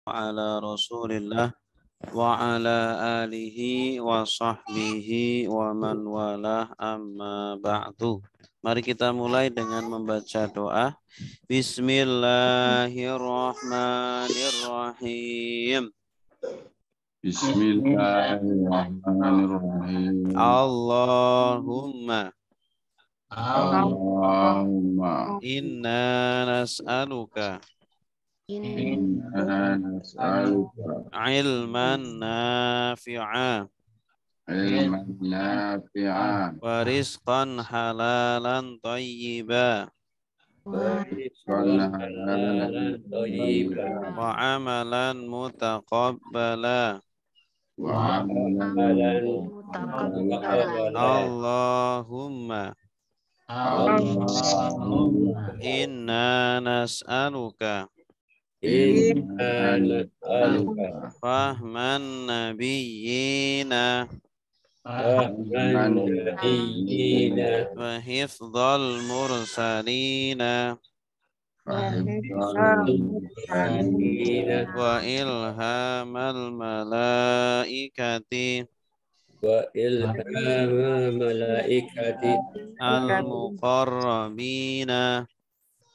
ala Rasulillah wa ala alihi wa sahbihi wa man walah amma ba'du. Mari kita mulai dengan membaca doa. Bismillahirrahmanirrahim. Bismillahirrahmanirrahim. Allahumma Allahumma inna nas'aluka inna nas'aluka ilman nafi'a ilman nafi'an wa rizqan halalan thayyiba wa rizqan halalan thayyiban wa amalan mutaqabbala. wa amalan mutaqabbalan. Allahumma Allahumma inna nas'aluka inna nas'aluka fahman nabiyyina fahman nabiyyina wa hifdzal mursalina fahimtal mursalina wa ilhamal malaikati wa ilhama malaikati al-muqarrabina.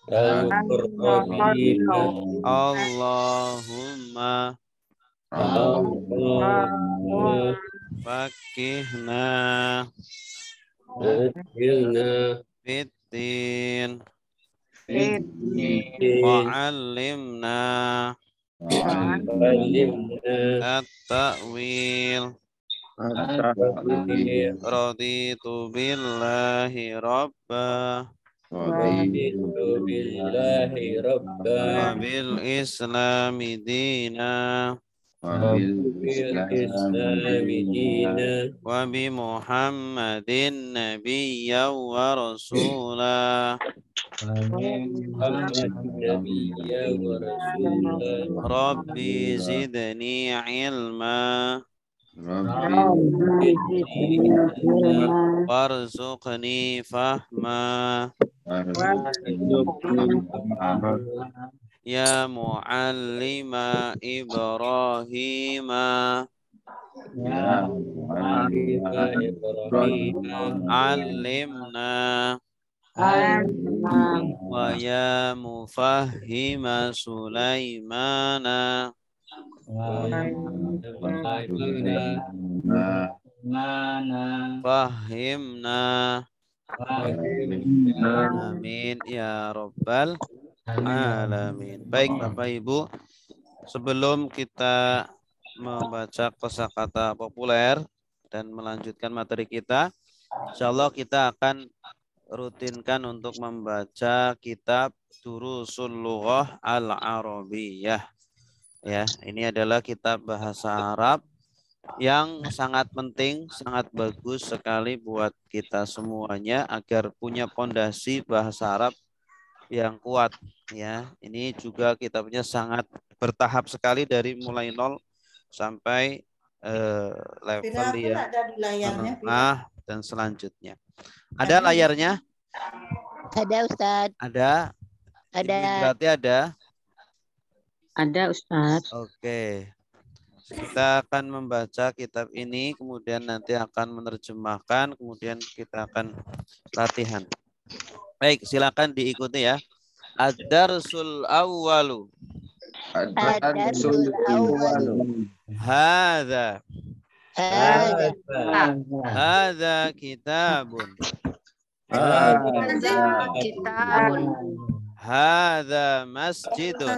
al-muqarrabina. Allahumma Allahumma fakihna akhirna fiddin fiddin wa'allimna alimna at-ta'wil. at-tawfiq Raditu billahi rabba raditu billahi wa rabba bil islami dina bil islami dina wa bi Muhammadin nabiyyan wa rasula. Muhammad nabiyya wa rasulah. Rabbi zidni ilma Rabbi warzuqni fahma ya muallima Ibrahima ya Ibrahim allimna wa ya mufahhima Sulaimana fahimna. Amin ya rabbal alamin. Baik Bapak Ibu, sebelum kita membaca kosakata populer dan melanjutkan materi kita, insyaallah kita akan rutinkan untuk membaca kitab Durusul Lughah Al-Arabiyyah. Ya, ini adalah kitab bahasa Arab yang sangat penting, sangat bagus sekali buat kita semuanya agar punya pondasi bahasa Arab yang kuat. Ya, ini juga kitabnya sangat bertahap sekali dari mulai nol sampai level yang menengah dan selanjutnya. Ada layarnya? Ada Ustadz. Ada. Ada. Berarti ada. Ada Ustadz. Oke. Kita akan membaca kitab ini, kemudian nanti akan menerjemahkan, kemudian kita akan latihan. Baik, silakan diikuti ya. Ad-darsul awwalu. Ad-darsul awwalu. Hadza. Hadza kitabun. Kitabun. Hadza masjidun.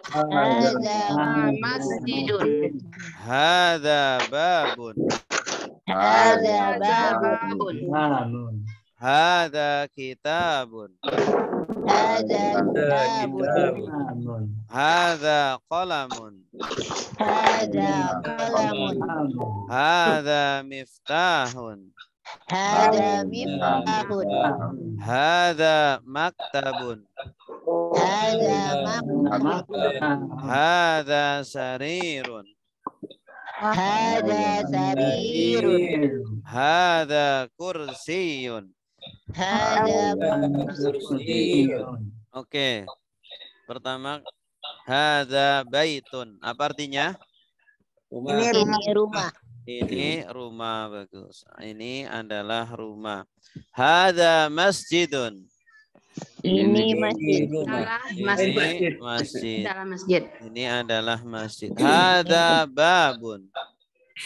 Hadza masjidun. Hadza babun. Hadza babun. Hadza kitabun. Hadza kitabun. Hadza qalamun. Hadza qalamun. Hadza miftahun. Hadza miftahun. Hadza maktabun. Hadza maktabun. Hadza sarirun. Hadza sarirun. Hadza kursiyun. Hadza kursi. Oke. Pertama Hadza baitun. Apa artinya? Rumah. Ini rumah. Ini rumah, bagus. Ini adalah rumah. Hadza masjidun. Ini masjid. rumah. Ini masjid. Dalam masjid. Ini adalah masjid. Hadza babun.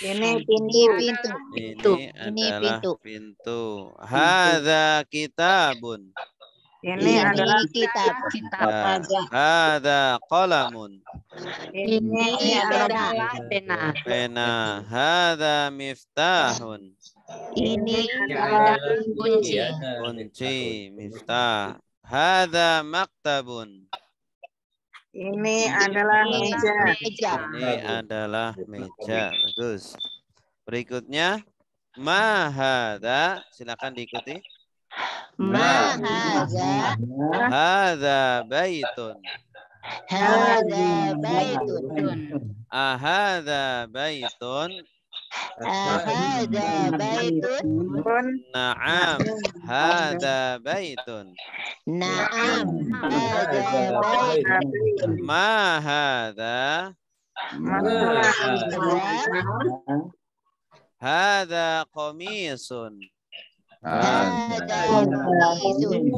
Ini pintu. Ini Ini adalah pintu. pintu. Hadza kitabun. Ini kitab. Hadza qalamun. Ini Adalah pena. Pena. Hadza miftahun. Ini Adalah kunci. Kunci, miftah. Hadza maktabun. Ini adalah meja. Ini adalah meja. Bagus. Berikutnya, ma hadza. Silakan diikuti. Ma hadza. Hadza baitun. Hadza baitun. Ahadza baitun. Hadza baitun. Na'am. Hadza baitun. Naam. Hadza baitun. Ma hadza. Hadza qamisun. Hadza qamisun.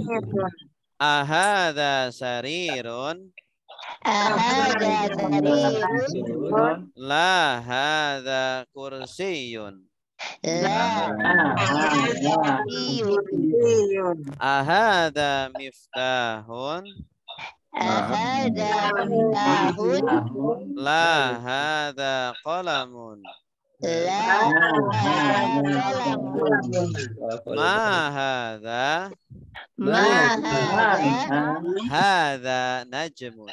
Ahadza sarirun. Hadza sarirun. La hadza kursiyun. La kursiyun. Ahadza miftahun. Hadza miftahun. La hadza qalamun. La qalamun. Ma hadza. Ma hadza. Hadza najmun.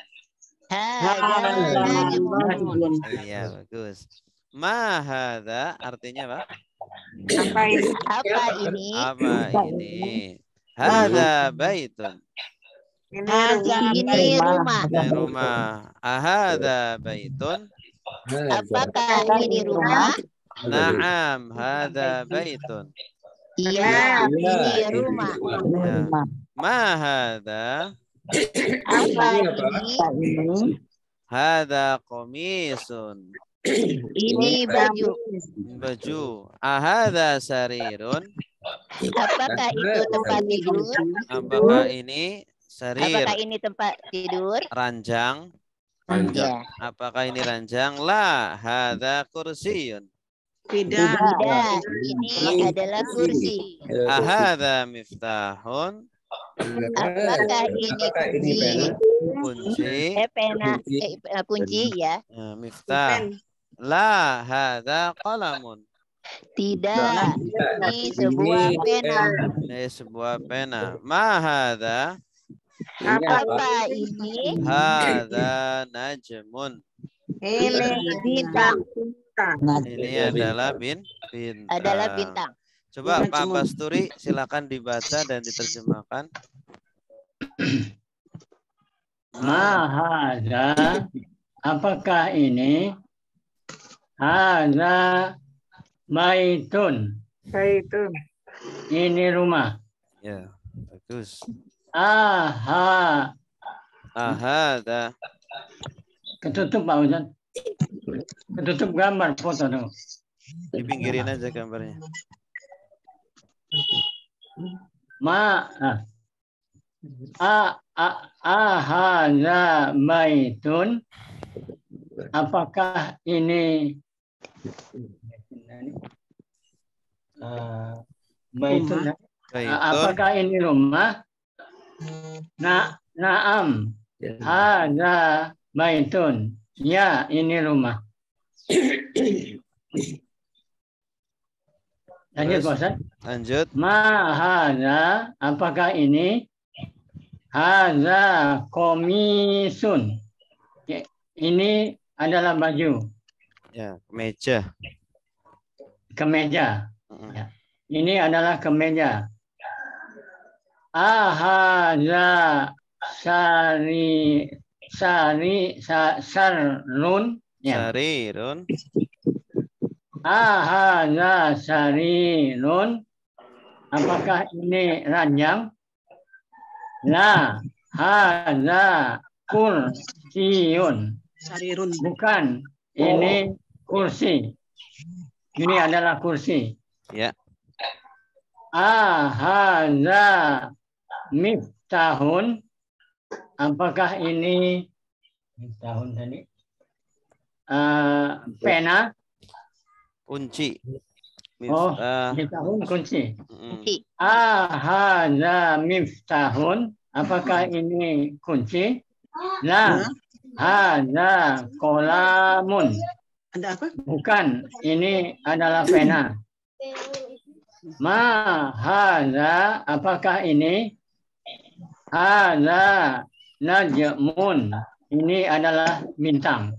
Hadza najmun. Iya, bagus. Ma hadza artinya apa? Apa ini? Apa ini? Hadza baitun. Ini rumah. Ini rumah. Ahadza baitun. Apakah ini rumah? Naam, hadza baitun. Iya, ini rumah. Ya. Ma hadza. Apa ini? Hadza qamisun. Ini baju. Baju. Ahadza sarirun. Apakah itu tempat tidur? Apakah ini sarir? Apakah ini tempat tidur? Ranjang. Ya. Apakah ini ranjang? La, hadza kursiyun. Tidak, ini adalah kursi. Ahadza miftahun. Apakah ini kunci? Kunci. Pena, kunci ya. Miftah. La, hadza qalamun. Tidak, ini sebuah pena. Ini sebuah pena. Ma hadza. Apa ini? Hadza najmun. Ini bintang. Ini adalah bintang. Adalah bintang. Coba Pak Basturi silakan dibaca dan diterjemahkan. Ma hadza. Apakah ini? Hadza baitun. Ini rumah. Ya, bagus. Aha. Ahadza. Ketutup Pak Ustaz. Ketutup gambar foto dong. Dipinggirin aja gambarnya. Ahadza baitun. Apakah ini baitun? Apakah ini rumah? Naam. Hadza baitun. Ya, ini rumah. Lanjut, Pak Ustaz. Lanjut. Ma hadza, apakah ini? Hadza komisun. Ini adalah baju. Ya, kemeja. Kemeja. Ya. Ini adalah kemeja. Ahadza sarun. Ya. Sarirun. Ahadza sarirun. Apakah ini ranjang? La hadza kursiyun. Sarirun. Bukan, ini kursi. Ini adalah kursi. Ya. Hadza miftahun. Apakah ini miftahun tadi? Pena. Kunci. Oh, Miftah. miftahun kunci. Mm-mm. Hadza miftahun. Apakah ini kunci? La. Hadza kolamun. Ada apa? Bukan, ini adalah pena. Ma hadza, apakah ini? Hadza najmun. Ini adalah bintang.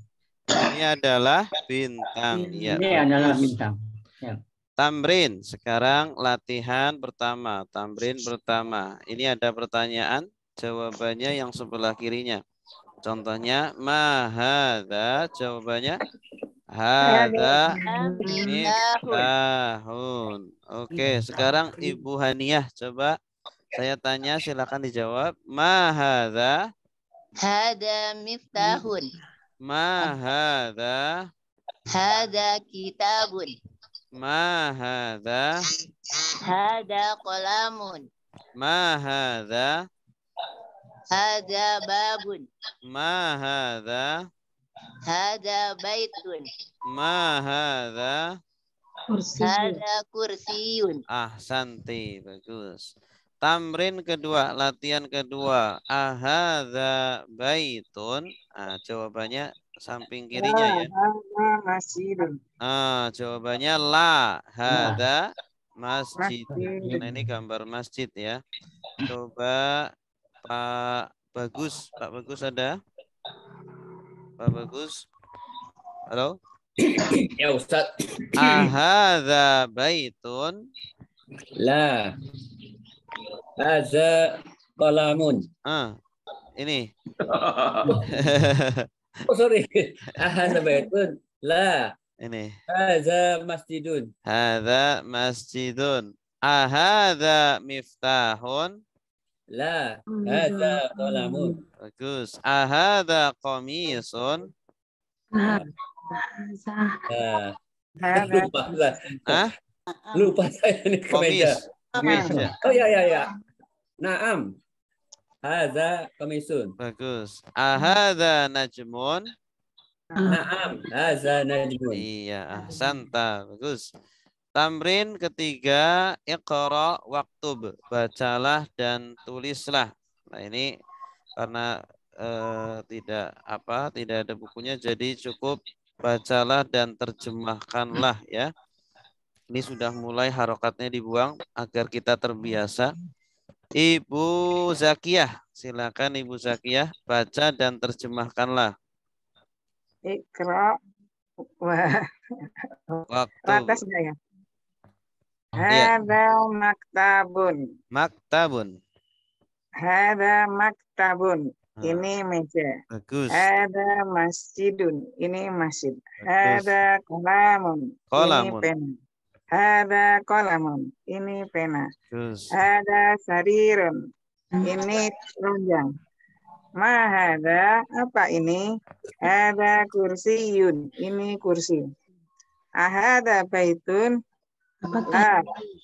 Ini adalah bintang. Ya, Ini adalah bagus. bintang. Tamrin. Sekarang latihan pertama. Tamrin pertama. Ini ada pertanyaan. Jawabannya yang sebelah kirinya. Contohnya, ma hadza. Jawabannya, hadza miftahun. Oke, sekarang Ibu Haniah. Coba saya tanya, silakan dijawab. Ma hadza. Hada miftahun. Ma hadza. Hada kitabun. Ma hadza. Hada qalamun. Ma hadza. Hada babun. Ma hadza. Hada baitun. Ma hadza. Hada kursiyun. Ahsanti, bagus. Tamrin kedua, latihan kedua. Ahadza baitun. Jawabannya samping kirinya ya. Masjidun. Jawabannya la. Hadza masjid. Nah, ini gambar masjid ya. Coba Pak Bagus. Pak Bagus ada? Pak Bagus? Halo? Ya Ustaz. Ahadza baitun. La. Hadza qalamun. Ini. Oh sorry. Hadza baitun. La. Ini. Hadza masjidun. Hadza masjidun. Ahadza miftahun. La. Hadza qalamun. Bagus. Ahadza qamisun. Lupa saya ini kemeja. Kemeja. Oh ya. Naam. Hadza qamisun. Bagus. Ahadza najmun. Naam. Hadza najmun. Iya, ahsanta. Bagus. Tamrin ketiga, iqra waktub. Bacalah dan tulislah. Nah, ini karena tidak ada bukunya, jadi cukup bacalah dan terjemahkanlah ya. Ini sudah mulai harokatnya dibuang agar kita terbiasa. Ibu Zakiyah, silakan Ibu Zakiyah baca dan terjemahkanlah. Ikra. Waktu. Atasnya ya. Hada maktabun. Maktabun. Hada maktabun. Ini meja. Bagus. Hada masjidun. Ini masjid. Hada kolamun. Ini pena. Hada kolamun. Ini pena. Bagus. Hada sarirun. Ini ranjang. Mahada, apa ini? Hada kursiyun. Ini kursi. Ahada baitun.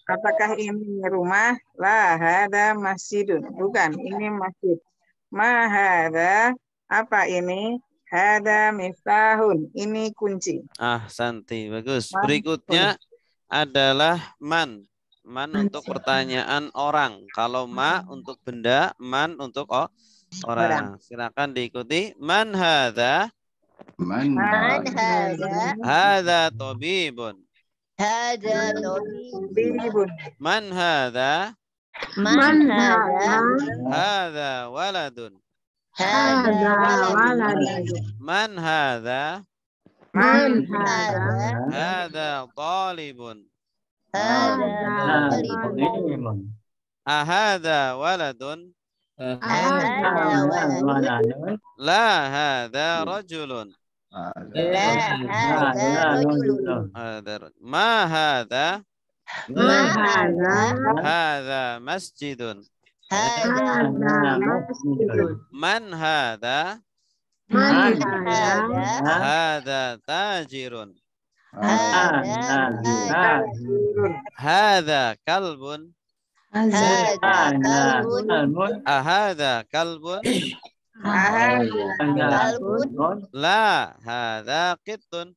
Apakah ini rumah? La, hada masjidun. Bukan, ini masjid. Mahada, apa ini? Hada miftahun. Ini kunci. Santi, bagus. Berikutnya adalah man. Man untuk pertanyaan orang. Kalau ma untuk benda, man untuk orang. Silakan diikuti. Man hadza? Man hadza? Hadza tabibun. Hada tabibun. Man hadza? Man hada? Hadza waladun. Hada waladun. Man hadza? Man hada? Hadza talibun. Hada talibun. Ahadza waladun? Hada waladun. La hadza rajulun. La hada rajulun. Ma hadza? Ma hada? Hadza masjidun. Hada masjidun. Man hadha? Man hada Hadha tajirun. hada tajirun. Hadha kalbun. Hada kalbun. Ahadha kalbun? Kalbun. La, hadha qittun.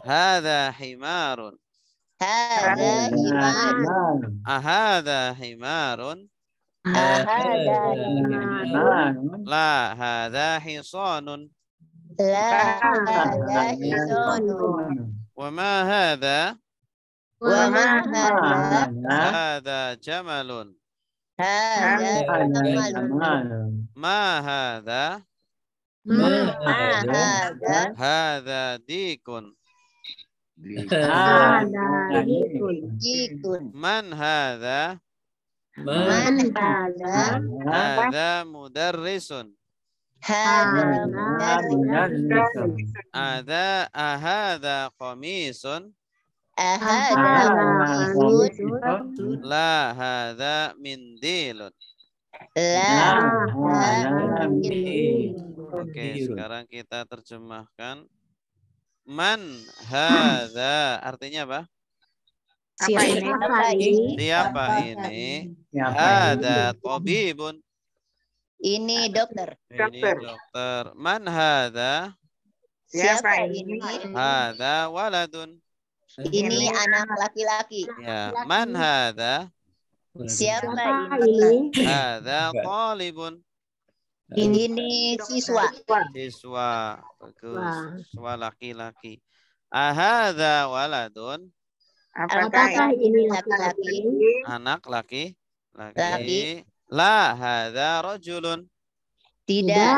Hadha himarun. Hada himarun. Ahadha himarun? Hada La, hadha hisanun. la hada hisanun. Wa ma hadha? Wa ma hada Hadha jamalun. hada jamalun. Ma hadha? Ma hada Hadha dikun. jikun. Man hadha? Man hada Hadha mudarrisun. hada mudarrisun. Ahadha qamisun. Ahada qamisun. La, hadha mindilun. La hada Oke, sekarang kita terjemahkan. Man hadha artinya apa? Apa ini? Siapa ini? Hadha tabibun. Ini dokter. Ini dokter. Man hadha? Siapa ini? Hadha waladun. Ini anak laki-laki. Ya, man hadha? Siapa ini? Hadha talibun. Ini siswa. Siswa. Bagus. Siswa laki-laki. Ahadha waladun? Apakah ini laki-laki? Anak laki? Laki. La, hadha rajulun. Tidak.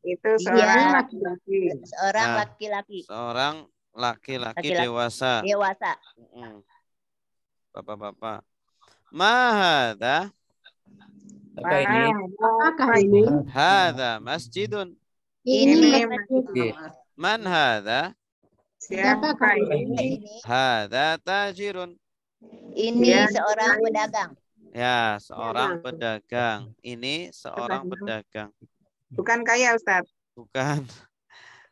Itu seorang laki-laki. Seorang Nah. laki-laki. Seorang laki-laki Laki-laki. dewasa. Dewasa. Bapak-bapak. Ma hadha? Apakah ini? Hadha masjidun. Ini Man hadha? Siapa ini? Hadha tajirun. ini seorang pedagang. Ya, seorang pedagang. Ini seorang pedagang. Bukan kaya, Ustadz. Bukan.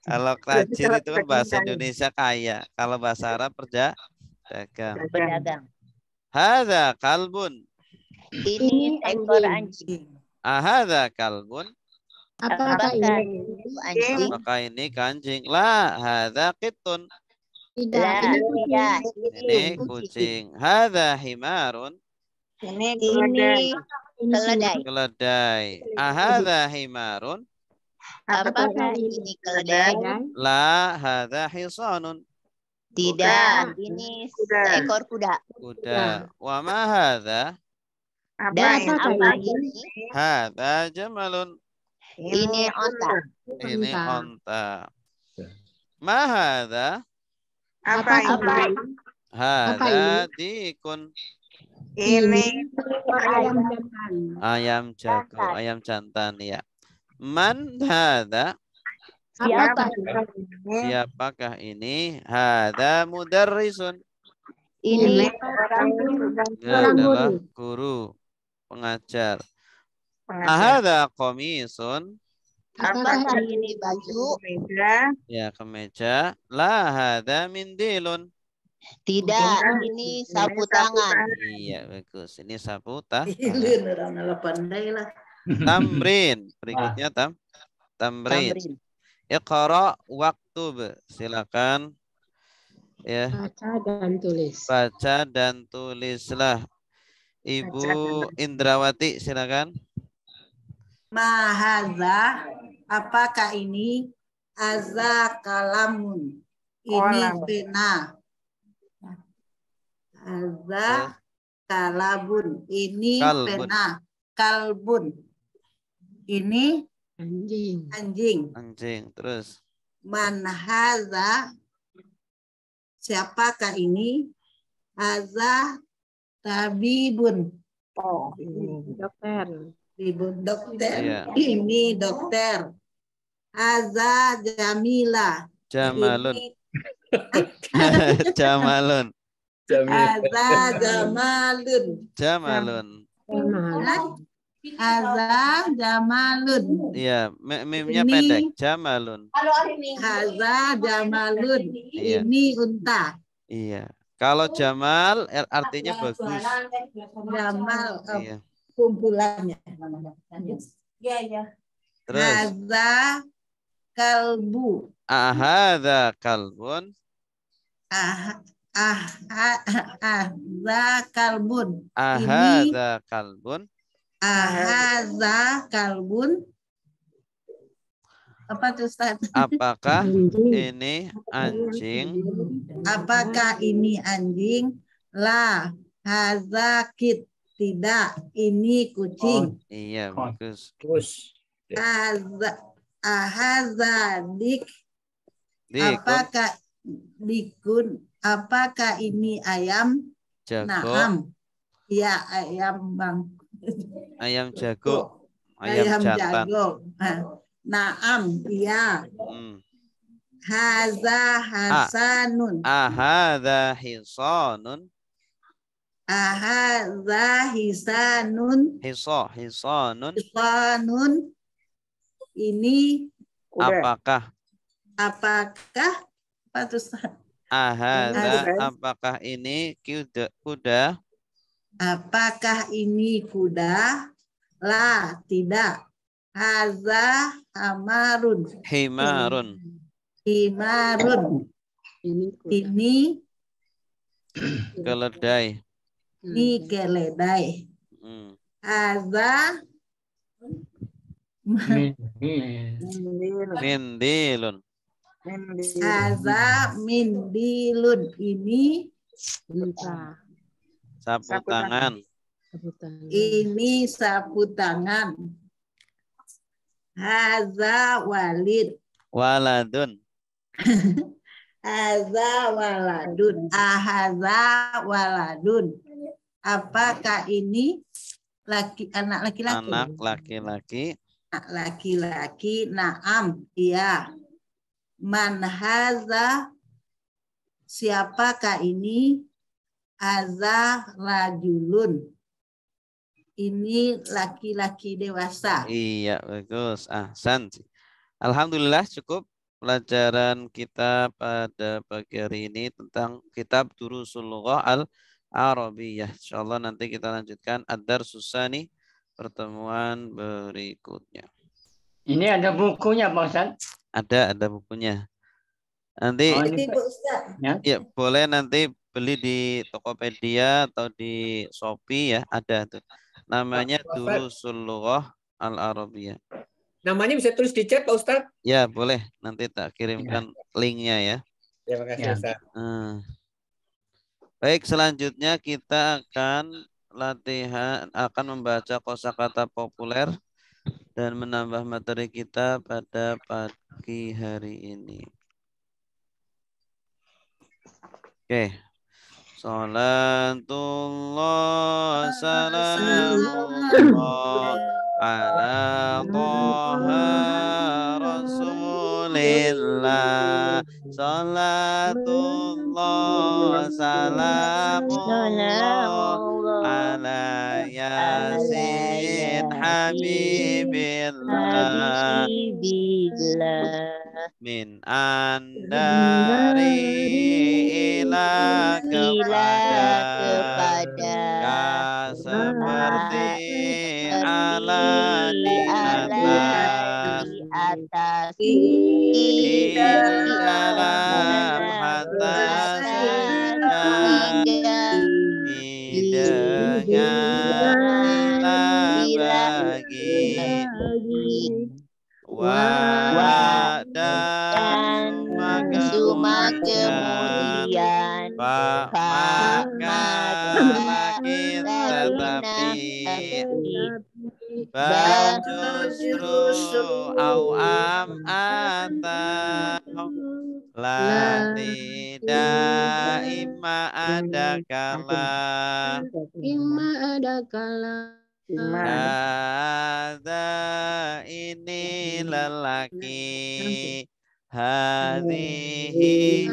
Kalau tajir itu kan bahasa Indonesia kaya. Kalau bahasa Arab pedagang. Pedagang. Hadha kalbun. Ini seekor anjing. Ahadha kalbun. Apakah ini anjing? Maka ini kanjing. La, hadha qittun. La, tidak. Ini kucing. Hadha himarun. Ini Ini keledai. Keledai. Ahadha himarun. Apakah ini keledai? La, hadha hisanun. Tidak. Ini seekor kuda. Kuda. Wa ma hadha? Dan apa ini? Hadha jamalun. Ini onta. Ini onta. Ma hadha? Apa ini? Hadha dikun. Ini Ayam jago, ayam jantan ya. Man hadha? Siapa? Siapakah ini? Hadha mudarrisun. Ini Dia adalah guru, pengajar. Ahadha qamisun. apakah ini baju? Ya, kemeja. La hadha mindilun. Tidak. Ini sapu tangan. Iya, bagus. Ini sapu tangan. Pandai lah. Tamrin. Berikutnya tamrin. Tamrin. Iqra waktub. Silakan. Ya. Baca dan tulis. Baca dan tulislah. Ibu Indrawati, silakan. Mahadza, apakah ini? Aza kalamun. Ini pena. Aza kalabun. Ini Kalbun. pena. Kalbun. Ini Anjing. anjing. Anjing. Terus. Manhaza, siapakah ini? Haza tabibun. Oh, Dokter. Ibu dokter. Iya. Ini dokter. Haza Jamila. Jamalun. Ini Jamalun. Haza jamalun. Jamalun. Haza jamalun. Iya, mimnya Ini- pendek. Jamalun. Haza jamalun. Iya. Ini unta. Iya. Kalau Jamal artinya bagus. Jamal Iya. kumpulannya. Terus Haza kalbu. ahadza kalbun. Haza kalbun. Ini Ahadza kalbun. haza kalbun. Apa tuh Ustaz? Apakah ini anjing? Apakah ini anjing? La, haza kit. Tidak, ini kucing. Iya, bagus. Haza dik. Dikun, Apakah ini ayam? jago, Naam. Ya, ayam Bang. ayam jago, ayam jantan. jago. Naam, iya. Haza hasanun. Ahadza hisanun. Haza hisanun. Hisanun. Hisanun. Ini Apakah? apa tuh Ustaz? Ahadza, apakah ini kuda? Apakah ini kuda? La, tidak. Haza hamarun. Himarun. Himarun. Ini Keledai. keledai. Haza Mindilun. haza mindilun. Ini Sapu tangan. ini sapu tangan. Haza walid. Waladun. Haza waladun. Haza waladun. Apakah ini anak laki-laki? Anak laki-laki. Anak laki-laki. Naam. Iya. Man haza. Siapakah ini? Haza rajulun. Ini laki-laki dewasa. Iya, bagus. Ahsan. Alhamdulillah cukup pelajaran kita pada pagi hari ini tentang kitab Durusul Lughah Al-Arabiyah. Insyaallah nanti kita lanjutkan ad-darsus tsani pertemuan berikutnya. Ini ada bukunya Pak Ustaz? Ada bukunya. Nanti ini Pak Ustaz. ya boleh nanti beli di Tokopedia atau di Shopee ya, ada tuh. Namanya Durusul Lughah Al-Arabiyah. Namanya bisa tulis di chat Pak Ustaz? Ya, boleh. Nanti tak kirimkan linknya ya. Terima kasih Ustaz. Baik, selanjutnya kita akan membaca kosakata populer dan menambah materi kita pada pagi hari ini. Oke. Salatullah salamullah ala Taha Rasulillah. Salatullah salamullah ala Yasin Habibillah min andari ila kepada seperti ala di atas di dalam hatta dengan bagi dan semua kemudian maka kita bal justru atau la tidak ada kala Hadza ini lelaki, hadhihi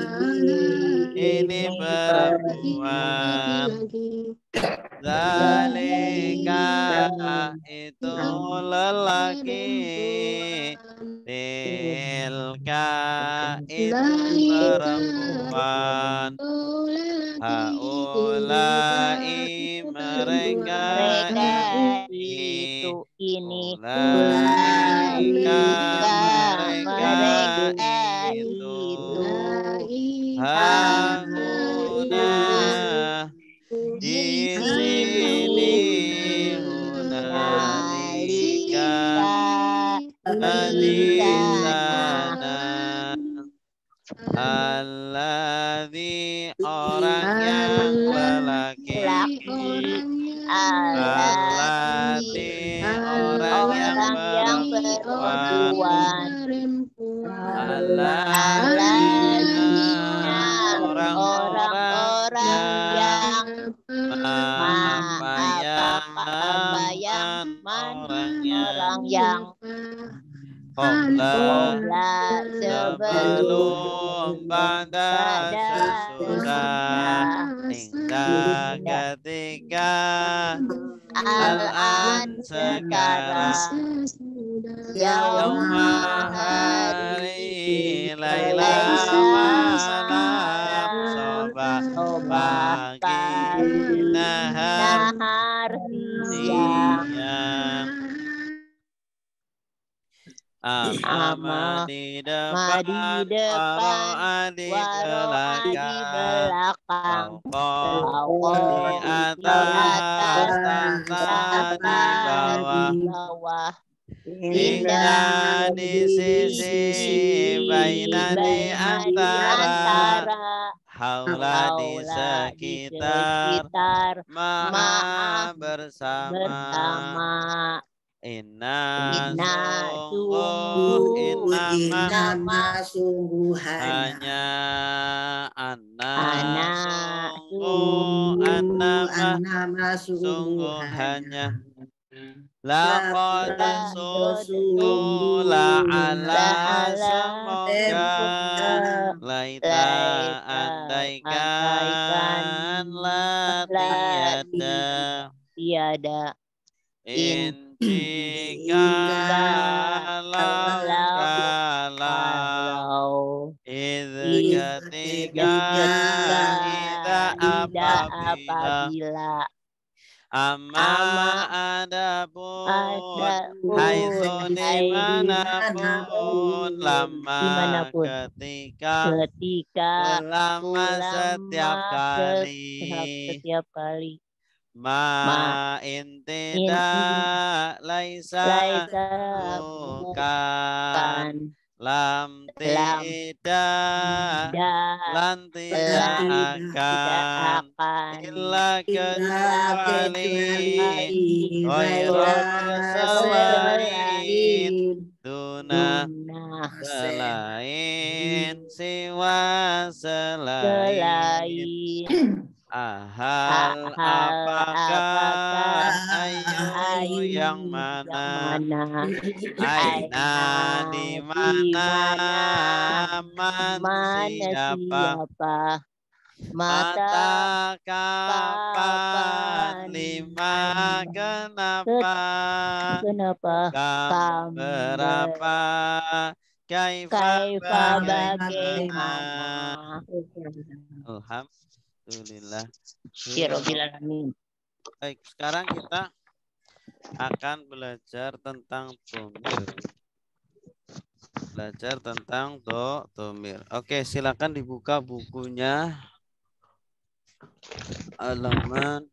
ini perempuan. Zalika itu lelaki. Tilka itu perempuan. Haulai mereka itu. Ini Ulaika mereka itu. Hauna di sini hunalika di sana. Alladzi orang yang lelaki. Alladzi orang yang perempuan. Alladzina orang-orang yang orang yang Qobla sebelum pada sesudah hingga ketika al-an sekarang yauma hari laila malam sobah pagi nahar siang. Ama di depan, waro di belakang, di atas, di bawah, hingga di sisi baina di antara, haula di sekitar, ma'a bersama. Inna sungguh hanya sungguh hanya laqad sungguh la'ala semoga laita andaikan la tiada kalau ketika apabila adapun haitsu dimanapun lama ketika lama setiap kali ma tidak laisa bukan lam tidak lan tidak akan illa kecuali selain duna selain siwa selain ahal apakah ayu yang mana aina di mana man siapa mata kapan lima kenapa kam berapa kaifa bagaimana. Alhamdulillah. Baik, sekarang kita akan belajar tentang dhamir. Dhamir. Oke, silakan dibuka bukunya. Halaman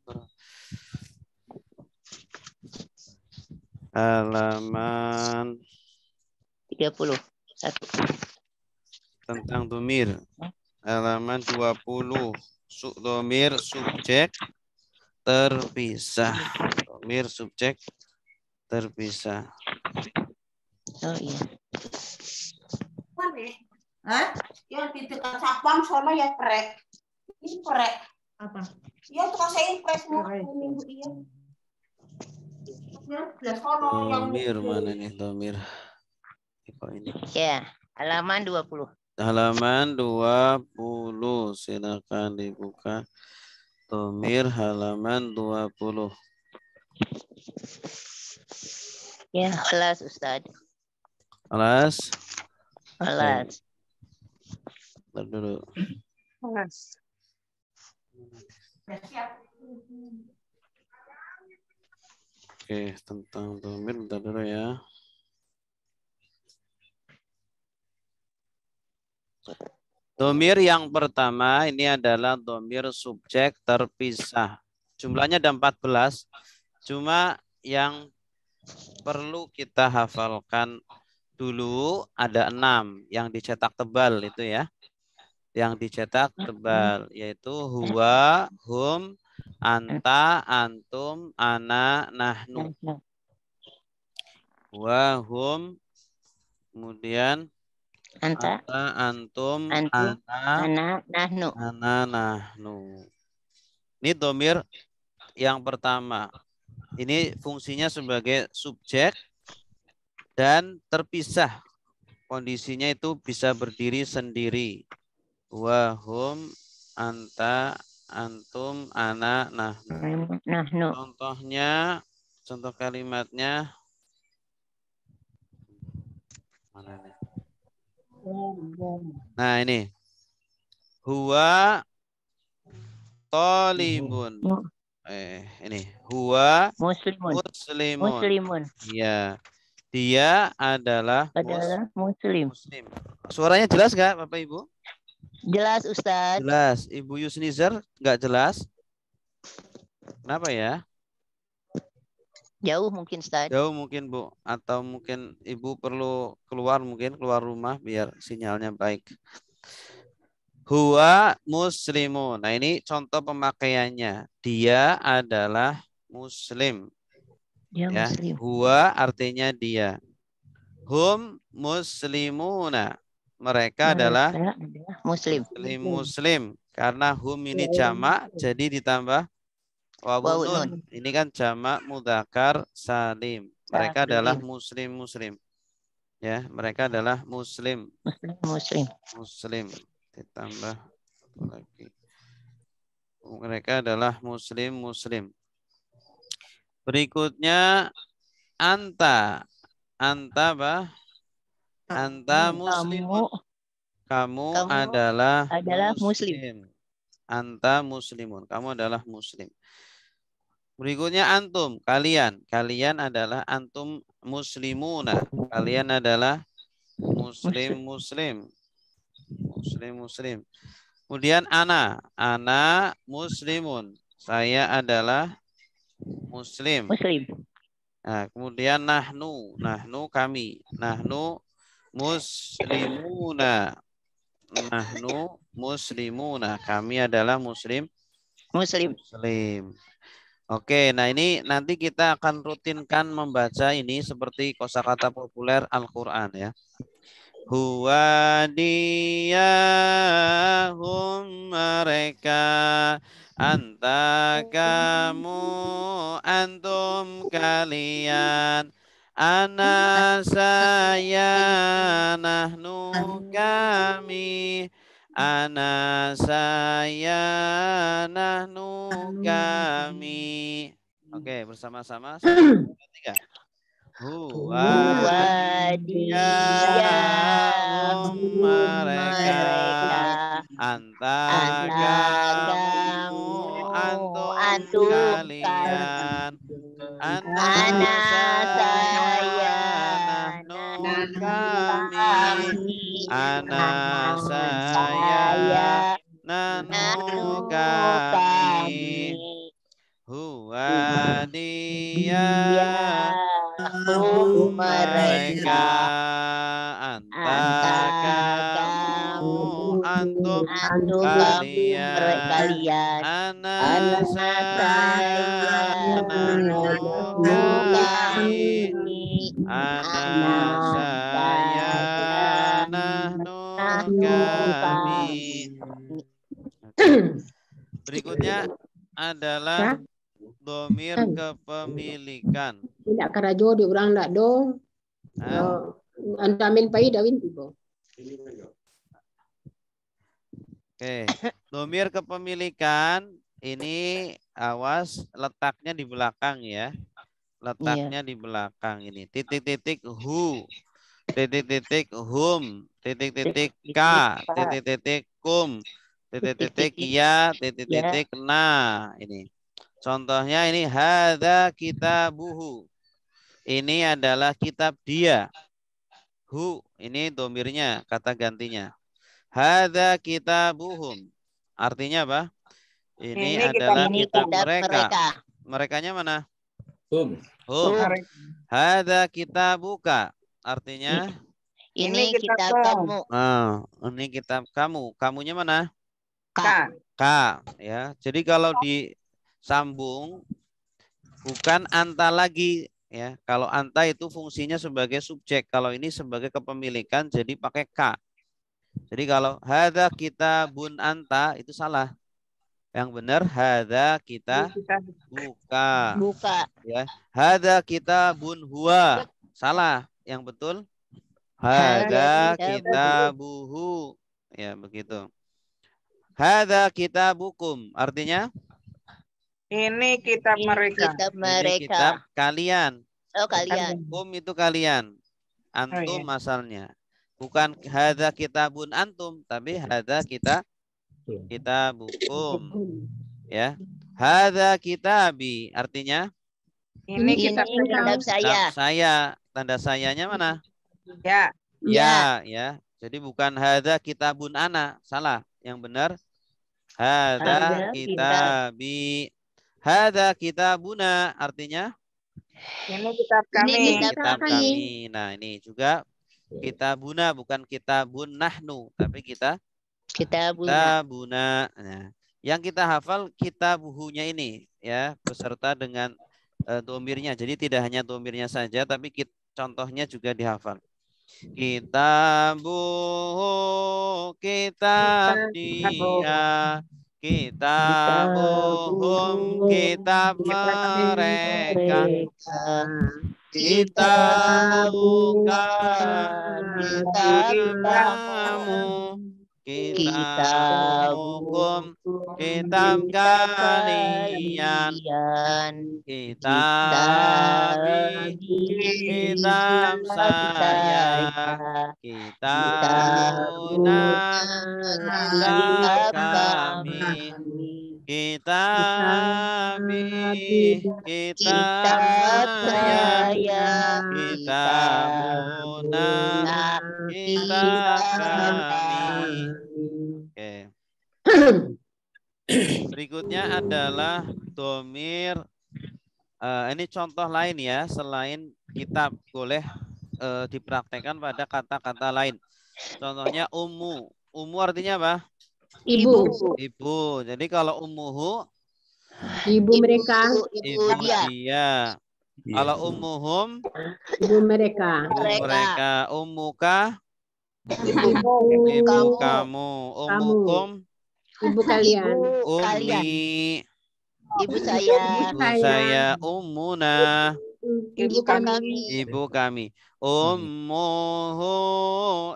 31. Tentang dhamir. Halaman 20. Dhamir subjek terpisah. Dhamir subjek terpisah. Oh iya. Hah? Yang di dekat sapam sono ya prek. Ini prek. Apa? Ya tukang saya impres minggu iya. Dhamir mana nih dhamir? Kok ini? Ya, halaman 20. halaman 20. Silakan dibuka. Domir halaman 20. Ya, kelas Ustaz. Kelas. Kelas. Bentar dulu. Kelas. Oke, tentang domir bentar dulu ya. Domir yang pertama ini adalah domir subjek terpisah. Jumlahnya ada 14. Cuma yang perlu kita hafalkan dulu ada 6 yang dicetak tebal itu ya. Yang dicetak tebal yaitu huwa, hum, anta, antum, ana, nahnu. Huwa, hum, kemudian Anta, antum, antum, ana, nahnu. nahnu. Ini domir yang pertama. Ini fungsinya sebagai subjek dan terpisah. Kondisinya itu bisa berdiri sendiri. Wa, hum, anta, antum, ana, nahnu. Contohnya, contoh kalimatnya. Mana ini? Nah ini. Huwa talibun. Ini. Huwa muslimun. Ya. Dia adalah Muslim. Suaranya jelas nggak Bapak Ibu? Jelas Ustaz. Jelas. Ibu Yusnizar nggak jelas? Kenapa ya? Jauh mungkin Ustaz. Jauh mungkin Bu. Atau mungkin Ibu perlu keluar rumah biar sinyalnya baik. Huwa muslimun. Nah ini contoh pemakaiannya. Dia adalah muslim. Dia ya. muslim. Huwa artinya dia. Hum muslimuna. Mereka adalah muslim. Karena hum ini jamak jadi ditambah wawun nun. Ini kan jamak mudzakkar salim. Mereka adalah muslim. Ya, mereka adalah muslim. Ditambah lagi. Mereka adalah muslim. Berikutnya anta. Anta apa? Anta muslimun. Kamu adalah muslim. Anta muslimun. Kamu adalah muslim. Berikutnya antum, kalian. Kalian adalah antum muslimuna. Kalian adalah muslim. Kemudian ana muslimun. Saya adalah muslim. Nah, kemudian nahnu kami. Nahnu muslimuna. Kami adalah muslim. Oke, nah ini nanti kita akan rutinkan membaca ini seperti kosakata populer Al-Qur'an ya. Huwa dia hum mereka, anta kamu, antum kalian, ana saya, nahnu kami, ana saya, nahnu kami. Oke, bersama-sama. 1, 2, 3. Huwa dia mereka, anta kamu, antum kalian, ana saya, nahnu kami, ana saya, nahnu kami. Huwa dia mereka, anta kamu, antum kalian, ana saya, nahnu kami, ana saya, nahnu kami. Berikutnya adalah domir kepemilikan. Tidak karajo di orang tak do. Anda ambil pai dawin tiba. Oke, domir kepemilikan ini awas letaknya di belakang ya. Letaknya di belakang ini. Titik-titik hu, titik-titik hum, titik-titik ka, titik-titik kum, titik-titik ya, titik-titik na. Ini. Contohnya ini hadza kitabuhu. Ini adalah kitab dia. Hu, ini domirnya, kata gantinya. Hadza kitabuhum. Artinya apa? Ini adalah kitab mereka. Merekanya mana? Hum. Hum. Hadza kitabuka. Artinya? Ini kitab kamu. Nah, ini kitab kamu. Kamunya mana? Ka. Ka. Ya. Jadi kalau disambung bukan anta lagi. Ya. Kalau anta itu fungsinya sebagai subjek. Kalau ini sebagai kepemilikan jadi pakai ka. Jadi kalau hadza kitabun anta itu salah. Yang benar hadza kita buka. Ya. Hadza kitabun huwa. Salah. Yang betul hadza kitabuhu. Ya, begitu. Hadza kitabukum. Artinya Ini kitab mereka. Kitab ini mereka. kitab kalian. Oh, kalian. Kum itu kalian. Antum asalnya. Bukan hadza kitabun antum, tapi hadza kitabukum. Ya. Hadza kitabi artinya Ini kitab saya. saya. Tanda sayanya mana? Ya. Ya, ya. Jadi bukan hadza kitabun ana, salah. Yang benar hadza kitabi. Hadza kitabuna artinya Ini kitab kami. Ini kitab kami. Nah, ini juga kitabuna bukan kitabun nahnu, tapi kitabuna. Nah, yang kita hafal kitabuhunya ini ya, beserta dengan domirnya. Jadi tidak hanya domirnya saja, tapi contohnya juga dihafal. Kitabuhu, kitab dia. Kitabuhum, kitab mereka. Kitabuka, kitab kamu. Kitabukum, kitab kalian. Kitabi, kitab saya. Kitabuna, kitab kami. Kitabi, kitab saya. Kitabuna, kitab kami. Oke. Berikutnya adalah domir. Ini contoh lain ya, selain kitab boleh dipraktekkan pada kata-kata lain. Contohnya ummu. Ummu artinya apa? Ibu. Ibu. Jadi kalau ummuhu, Ibu mereka. ibu dia. Kalau ummuhum, Ibu mereka. ibu mereka. Ummuka, Ibu kamu. Ummukum, Ibu kalian. ummi. Ibu saya. Ibu saya. Ummuna, Ibu kami. ibu kami. Ummuhu,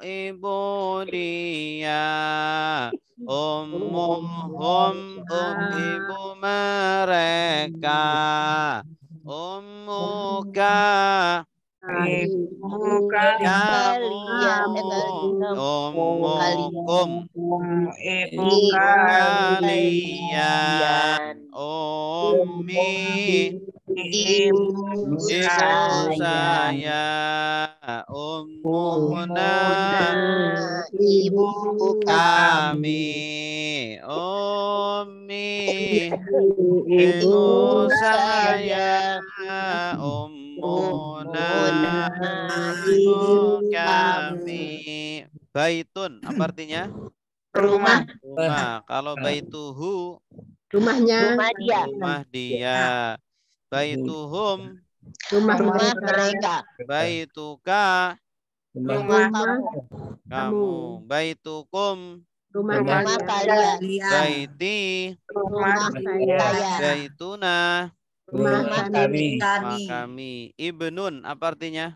ibu dia. Ummuhum, ibu mereka. Ummuka, Ibu kamu. Ummukum, Ibu ibu kalian. Ummi, Ibu saya. Ummuna, Ibu kami. Ummi, ibu saya. Ummuna, ibu kami. Baitun, apa artinya? Rumah. Rumah. Kalau baituhu, Rumahnya. Rumah dia. rumah dia. Baituhum, Rumah Rumah mereka. mereka. baituka, Rumah kamu. kamu. Baitukum, Rumah Rumah kalian. kalian. baiti, Rumah saya. baituna, Rumah kami. rumah kami. Ibnun, apa artinya?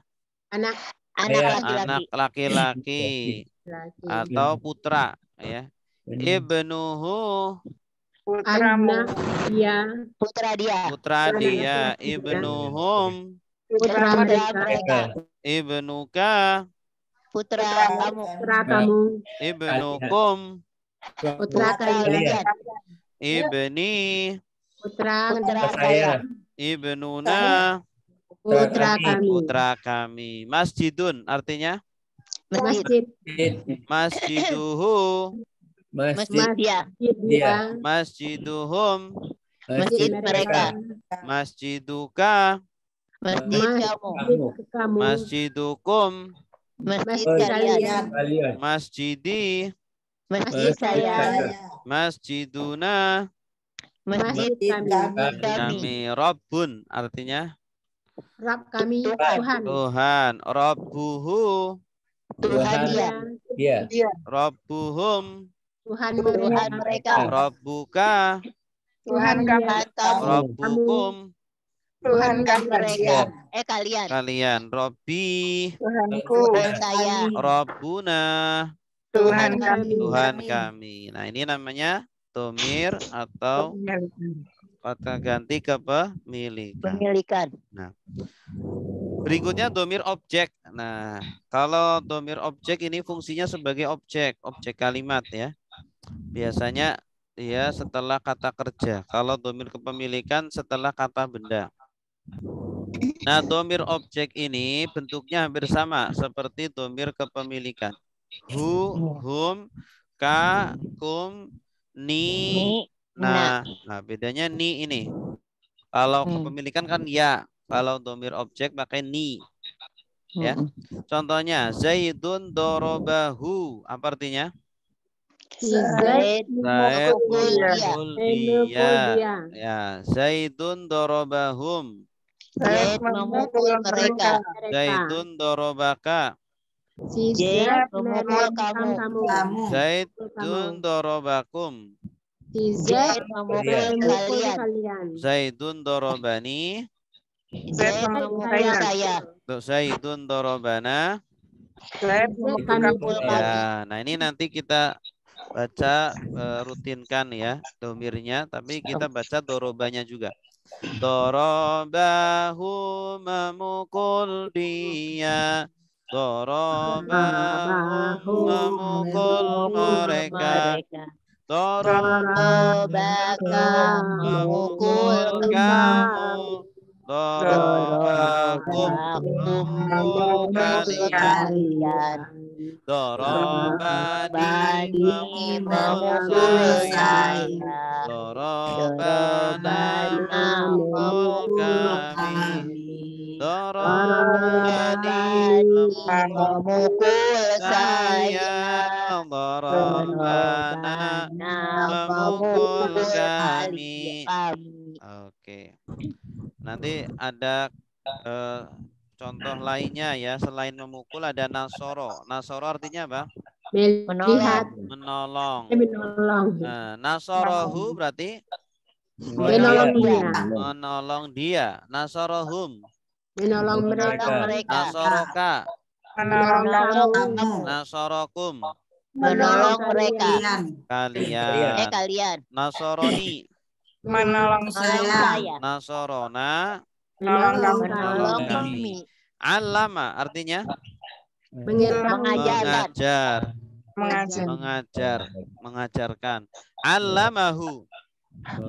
Anak Anak Anak laki-laki. laki-laki laki. atau putra, ya. Ibnuhu. Putramu. Anak dia. Putra dia. Putra dia. Ibnuhum. Putra mereka. mereka. Ibnuka. Putra kamu. Putra kamu. Ibnukum. Putra kalian. Ibni. Putra saya. Ibnuna. Putra kami. Putra kami. Masjidun artinya? Masjid. Masjiduhu. Masjid Dia. Dia. Masjiduhum. Masjid mereka. Masjiduka. Masjid kamu. Masjid kamu. Masjidukum. Masjid Masjid kalian. kalian. Masjidi. Masjid saya. Masjiduna. Masjid kami. Kami. Rabbun artinya? Rab kami Tuhan. Tuhan. Rabbuhu. Tuhan dia. Dia. Rabbuhum. Tuhan Tuhan mereka. mereka. Rabbuka. Tuhan dia. kami. kamu. Rabbukum. Tuhan kami. Mereka. Kalian. Kalian. Rabbi. Tuhanku. Tuhan saya. Rabbuna. Tuhan kami. Tuhan kami. Nah, ini namanya domir atau kata ganti kepemilikan. Pemilikan. Berikutnya domir objek. Nah, kalau domir objek ini fungsinya sebagai objek kalimat ya. Biasanya dia setelah kata kerja. Kalau domir kepemilikan setelah kata benda. Nah, domir objek ini bentuknya hampir sama seperti domir kepemilikan. Hu, hum, ka, kum, ni, nah. Nah, bedanya ni ini. Kalau kepemilikan kan ya. Kalau domir objek pakai ni. Ya. Contohnya Zaidun dorobahu. Apa artinya? Zaid memukul dia. Ya, Zaidun dorobahum. Zaid memukul mereka. Zaidun dorobaka. Zaid memukul kamu. Zaidun dorobakum. Zaid memukul kalian. Zaidun dorobani. Zaid memukul saya. Zaidun dorobana. Ya, nah ini nanti kita baca rutinkan ya domirnya, tapi kita baca dorobanya juga. Dorobahu memukul dia. Dorobahu memukul mereka. Dorobaka memukul kamu. Dorobakum memukul kalian. Dorobani memukul saya. Dorobana memukul kami. Dorobani memukul saya. Dorobana memukul kami. Oke. Nanti ada contoh lainnya ya, selain memukul ada nasoro. Nasoro artinya apa? Melihat. Menolong. Menolong. Nah, nasorohu berarti Menolong dia. menolong dia. Nasorohum. Menolong mereka. Nasoroka. Menolong kamu. Nasorokum. Menolong mereka. Kalian. Kalian. Nasoroni. Menolong saya. Nasorona. Menolong kami. Alama artinya Mengajar. mengajarkan. Alamahu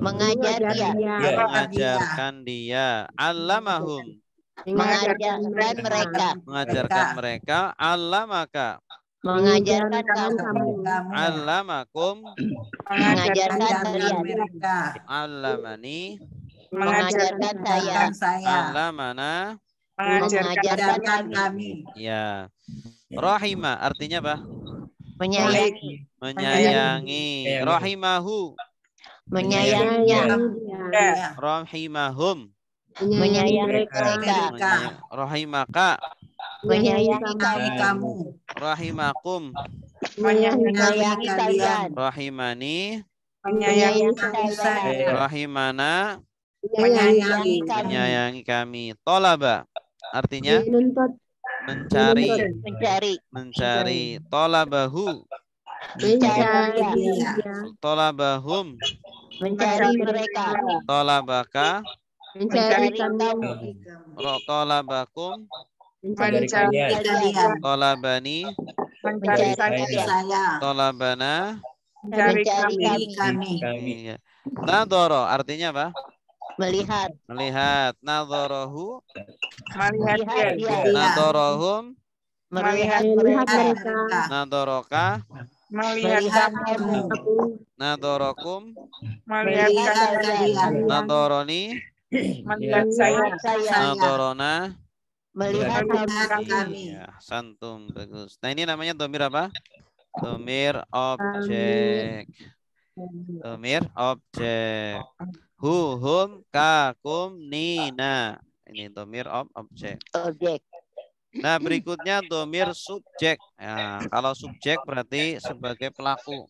Mengajar dia. mengajarkan dia. Alamahum Mengajarkan mereka. mengajarkan mereka. Alamaka Mengajarkan kamu. alamakum Mengajarkan kalian. alamani Mengajarkan saya. alamana. Mengajarkan kami. Ya. Rahima artinya apa? Menyayangi. Menyayangi. Rahimahu. Menyayanginya. Rahimahum. Menyayangi mereka. Rahimaka. Menyayangi kamu. Rahimakum. Menyayangi kalian. Rahimani. Menyayangi kalian. Rahimana. Menyayangi kami. Menyayangi kami. Tolaba artinya mencari. Mencari. Mencari. Tolabahu. Mencari dia. dia. Tolabahum. Mencari mereka. Tolabaka. Mencari kami. Tolabakum. Mencari Mencari kalian. Kalian. Tolabani. Mencari Mencari saya. Saya. Tolabana. Mencari Mencari kami. kami. Kami. Iya. Nadoro artinya apa? Melihat. Melihat. Nadorohu. Melihat dia. Dia. Nadorohum. Melihat Melihat mereka. mereka. Nadoroka. Melihat Melihat kamu. kamu. Aku Nadorokum. Melihat Melihat kalian. kalian. Nadoroni. Melihat saya. Saya. Nadorona. Melihat Melihat kami. kami. Ya, santum bagus. Nah, ini namanya domir apa? Domir objek. Domir objek. Hu, hum, ka, kum, nina. Ini domir objek. Objek. Nah, berikutnya domir subjek. Ya, kalau subjek berarti sebagai pelaku.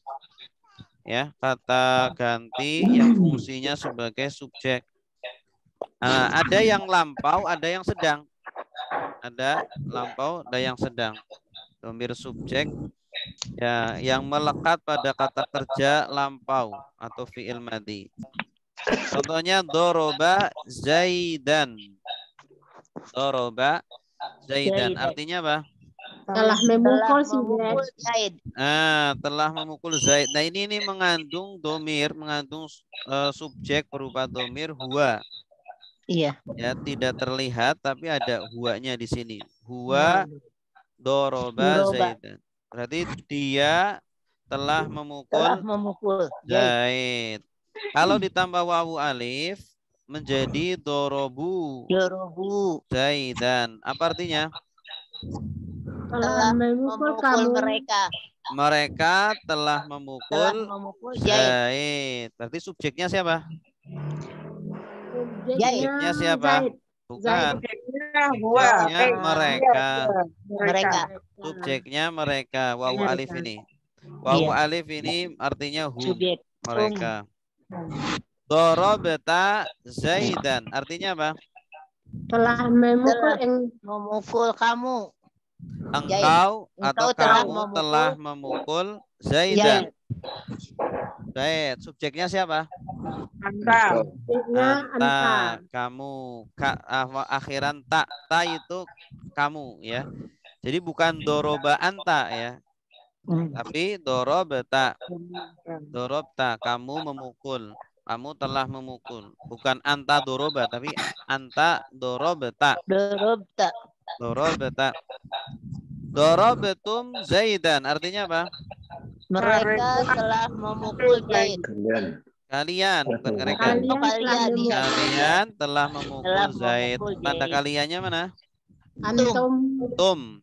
Ya, kata ganti yang fungsinya sebagai subjek. Nah, ada yang lampau, ada yang sedang. Ada lampau, ada yang sedang. Domir subjek ya yang melekat pada kata kerja lampau atau fi'il madhi. Contohnya doroba zaidan. Doroba zaidan artinya apa? telah memukul si memukul Zaid. Zaid. Telah memukul Zaid. Nah, ini mengandung domir, mengandung subjek berupa domir huwa. Iya. Ya, tidak terlihat tapi ada huwanya di sini. Huwa doroba zaidan. Berarti dia telah memukul Zaid. Kalau ditambah wawu alif menjadi dorobu Zaidan. Apa artinya? Telah memukul kamu. mereka. Mereka telah memukul Zaid. Berarti subjeknya siapa? Subjeknya siapa? Zaid. Bukan. Subjeknya mereka. Mereka. Subjeknya mereka. Wawu alif ini. Wawu alif ini artinya hum. Subjek. Mereka. Dorobeta Zaidan. Artinya apa? Telah memukul kamu. Engkau atau telah kamu telah memukul Zaidan. Zaid. Subjeknya siapa? Anta. Anta. Kamu. Akhiran tak. Ta itu kamu ya. Jadi bukan doroba anta ya. Tapi dorobeta. Dorobta. Kamu memukul. Kamu telah memukul. Bukan anta doroba. Tapi anta dorobeta. Dorobeta. Dorobetum Zaidan. Artinya apa? Mereka telah memukul Zaid. Kalian, bukan mereka. Kalian telah memukul Zaid. Tanda kaliannya mana? Antum. Tum.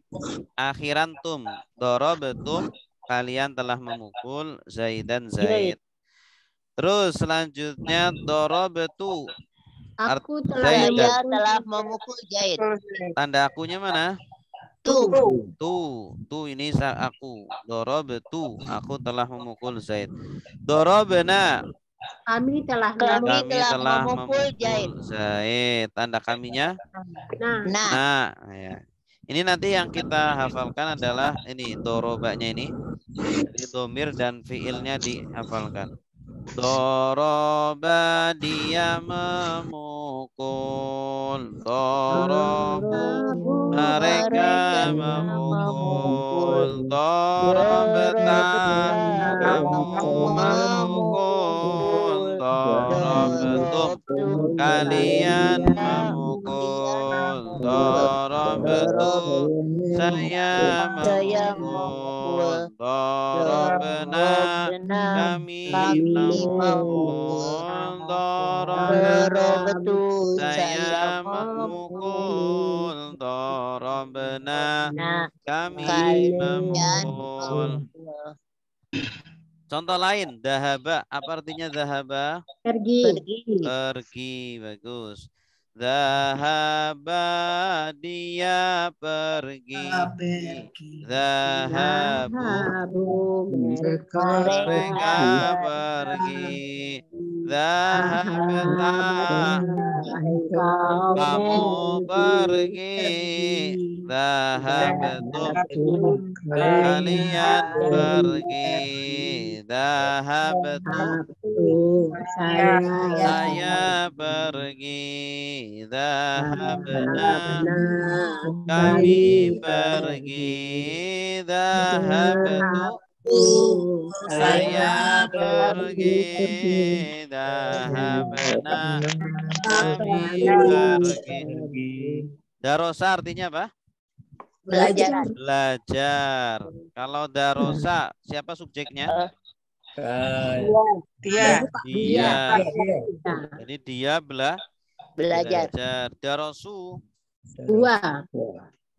Akhiran tum. Dorobetum. Kalian telah memukul Zaidan Zaid. Terus selanjutnya dorobetu. Aku telah memukul Zaid. Tanda akunya mana? Tu ini aku. Dorobetu. Aku telah memukul Zaid. Dorobena. Kami telah memukul Zaid. Tanda kaminya? Nah. Ya. Ini nanti yang kita hafalkan adalah ini dorobanya ini. Jadi domir dan fiilnya dihafalkan. Doroba dia memukul. Dorobu mereka memukul. Dorobeta kamu memukul. Dorobetum kalian memukul. Dorobetum saya memukul. Dorobena kami memukul. Dorobetum saya memukul. Dorobena kami memukul. Contoh lain, dahaba. Apa artinya dahaba? Pergi. Bagus. Dahaba dia pergi. Dahabu mereka pergi. Zahabta. Kamu pergi. Zahabtum. Kalian pergi. Zahabtu. Saya pergi. Zahabna. Kami pergi. Zahabtu. Saya pergi. Zahabna. Kami pergi. Darosa artinya apa? Belajar. Belajar. Kalau darosa, siapa subjeknya? Dia. Dia. Jadi dia Belajar. belajar. Darosu.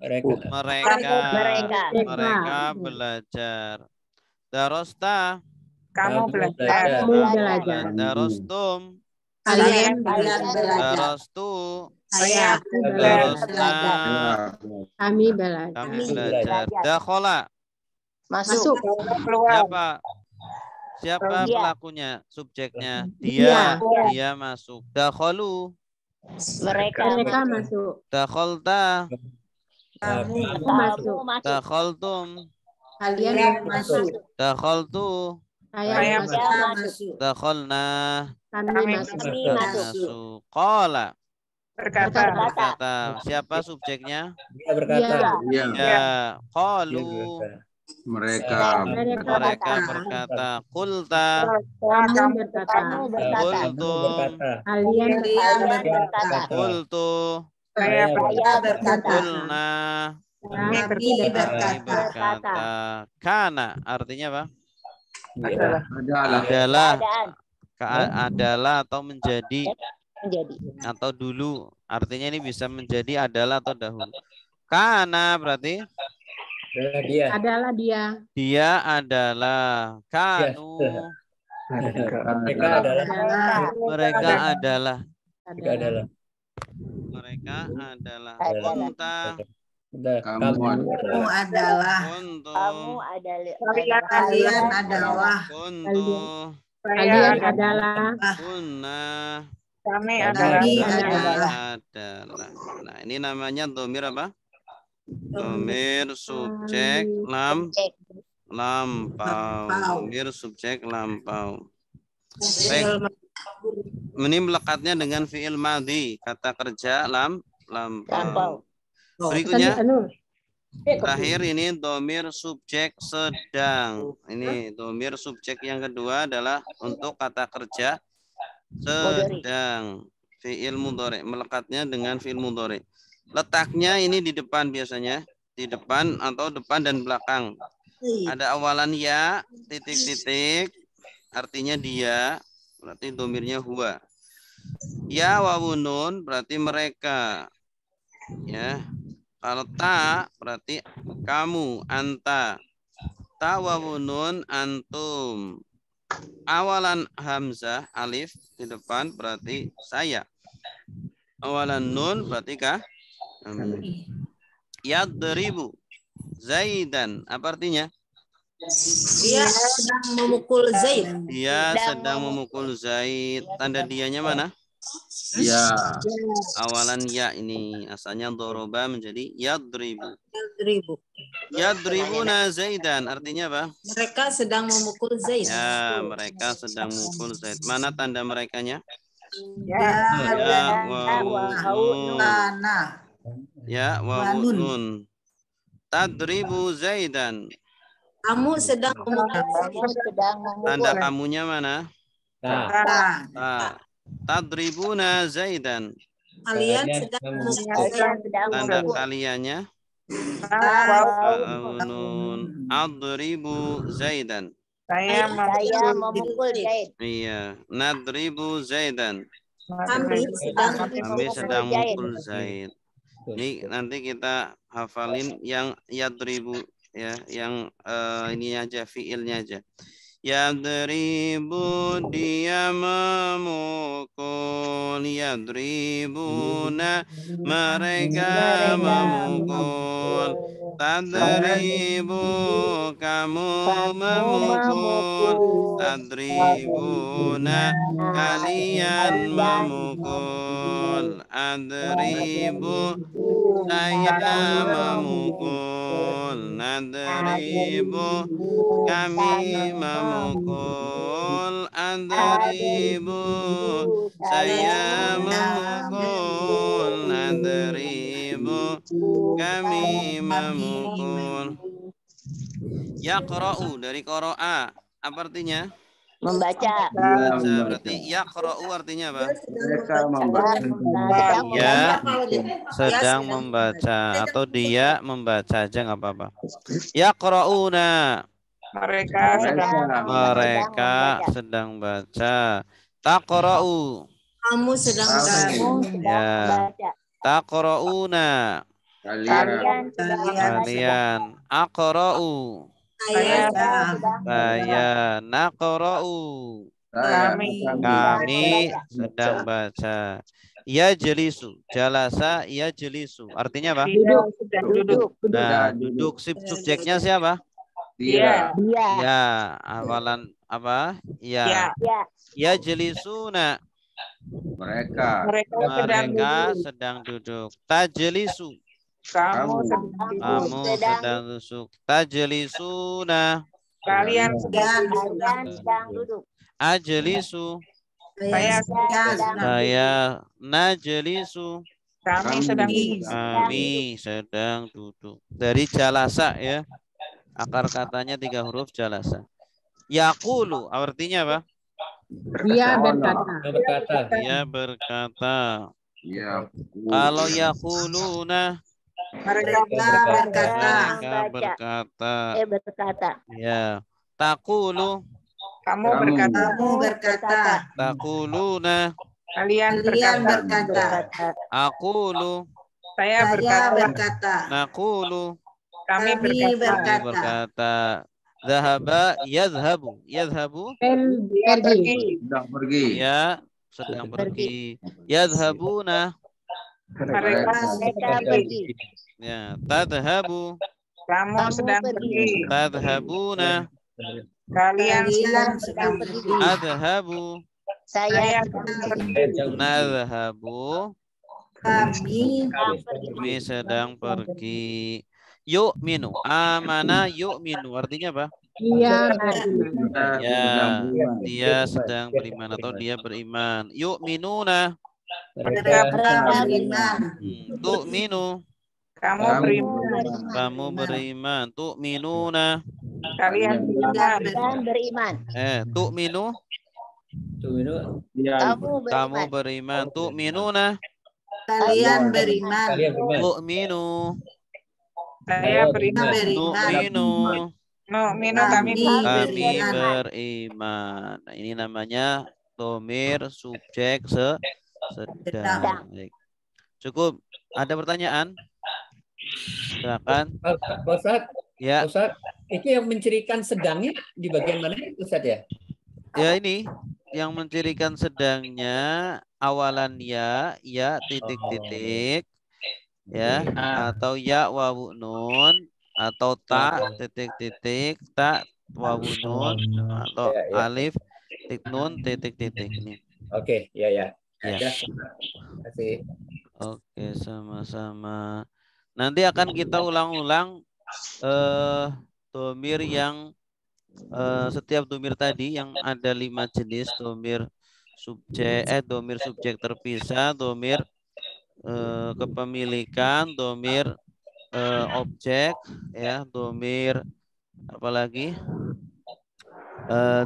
Mereka belajar. Darosta. Kamu belajar. Darostum. Kalian Darostu. Darosta. Kami belajar. Kami belajar. Dakhola. Masuk. Siapa Dia. pelakunya? Subjeknya. Dia masuk. Dakholu. Mereka masuk. Dakholta. Kamu masuk. Dakholtum. Kalian masuk. Dakholtu. Saya masuk. Dakholna. Kami masuk. Qala. Berkata. Siapa subjeknya? Dia berkata. Ya. Qalu. Mereka berkata. Qulta. Kamu berkata. Qultum. Kalian berkata. Qultu. Saya Qulna. Kami Kami berkata. Kana artinya apa? Adalah atau menjadi atau dulu. Artinya ini bisa menjadi adalah atau dahulu. Kana berarti adalah dia. Dia adalah. Kanu. Mereka adalah. Kunta. kamu adalah. Kuntum. Kalian adalah. Kuntu. Kalian adalah. Kunna. Kami Kami adalah. adalah. Nah, ini namanya domir apa? Domir subjek lampau. Domir subjek lampau. Baik. Ini melekatnya dengan fiil madhi, kata kerja lampau. Berikutnya terakhir ini domir subjek sedang. Ini domir subjek yang kedua adalah untuk kata kerja sedang, fiil mudhari, melekatnya dengan fiil mudhari. Letaknya ini di depan biasanya, di depan atau depan dan belakang. Ada awalan ya, titik-titik, artinya dia, berarti domirnya huwa. Ya wawunun berarti mereka. Ya. Kalau ta berarti kamu, anta. Ta wawunun antum. Awalan hamzah alif di depan berarti saya. Awalan nun berarti kah? Yadribu Zaidan. Apa artinya? Dia sedang memukul Zaid. Dia sedang memukul Zaid. Tanda dianya mana? ya Awalan ya ini. Asalnya doroba menjadi yadribu. Yadribuna Zaidan. Artinya apa? Mereka sedang memukul Zaid. Ya, mereka sedang memukul Zaid. Mana tanda merekanya? Ya. Ya, wawu nun. Tadribu Zaidan. Kamu sedang memukul Zaid. Tanda kamunya mana? Tadribuna Zaidan. Kalian sedang memukul Zaid. Tanda kaliannya? Nun. Adribu Zaidan. Saya memukul Zaid. Iya. Nadribu Zaidan. Kami sedang memukul Zaid. Ini nanti kita hafalin yang yadribu ya, yang ini aja fiilnya aja. Yadribu dia memukul. Yadribuna mereka memukul. Tadribu kamu memukul. Tadribuna kalian memukul. Adribu saya memukul. Nadribu kami memukul. Adribu saya memukul. Nadribu kami memukul. Yaqra'u dari qara'a. Apa artinya? Membaca. Membaca. Berarti yaqra'u artinya apa? Mereka membaca. Ya sedang membaca atau dia membaca aja nggak apa-apa. Yaqra'una. Mereka sedang baca. Taqra'u. Kamu sedang baca. Ya. Taqra'una. Kalian. Aqra'u. Saya. Naqra'u. Kami sedang baca. Ya jelisu. Jalasa ya jelisu. Artinya apa? Duduk. Nah, duduk subjeknya siapa? Dia. Ya, awalan apa? Ya. Ya jelisuna. Mereka Sedang duduk. Tajelisu. Kamu sedang duduk. Tajlisuna. Kalian sedang duduk. Ajelisu. Saya najelisu. kami sedang duduk. Dari jalasa ya. Akar katanya 3 huruf jalasa. Yaqulu artinya apa? Dia berkata. Dia berkata. Ya. Kalau yaquluna mereka berkata. Ya. Taqulu. Kamu berkata. Taquluna. Kalian berkata. Aqulu. Saya berkata. Naqulu. Kami berkata. Zahaba yadhhabu. Yadhhabu. Pergi. Sedang pergi. Ya, sedang pergi. Yadhhabuna. Mereka pergi. Ya, tadhhabu. Kamu sedang pergi. Tadhhabuna. Kalian sedang pergi. Adhhabu. Saya Nadhhabu. Kami sedang pergi. Yuk minu. Amana yuk minu. Artinya apa? Dia Ya, dia sedang beriman atau dia beriman. Yuk minuna. Tuh minu. Kamu beriman. Tuh minuna. Kalian beriman. Tuh minu. Kamu beriman. Tuh minuna. Kalian beriman. Tuh minu. Saya beriman. Tuh minu. Kami beriman. Nah, ini namanya domir subjek sedang. Baik. Cukup. Ada pertanyaan? Silakan. Ustaz. Ya. Ustaz, ini yang mencirikan sedangnya di bagian mana, Ustaz ya? Ya ini yang mencirikan sedangnya awalan ya titik-titik ya atau ya wawu nun atau ta titik-titik ta wawu nun atau alif titik nun titik-titik ini. Oke, ya. Ya. Terima kasih. Oke, sama-sama. Nanti akan kita ulang-ulang domir yang setiap domir tadi yang ada 5 jenis domir subjek terpisah, domir kepemilikan, domir objek ya, domir apalagi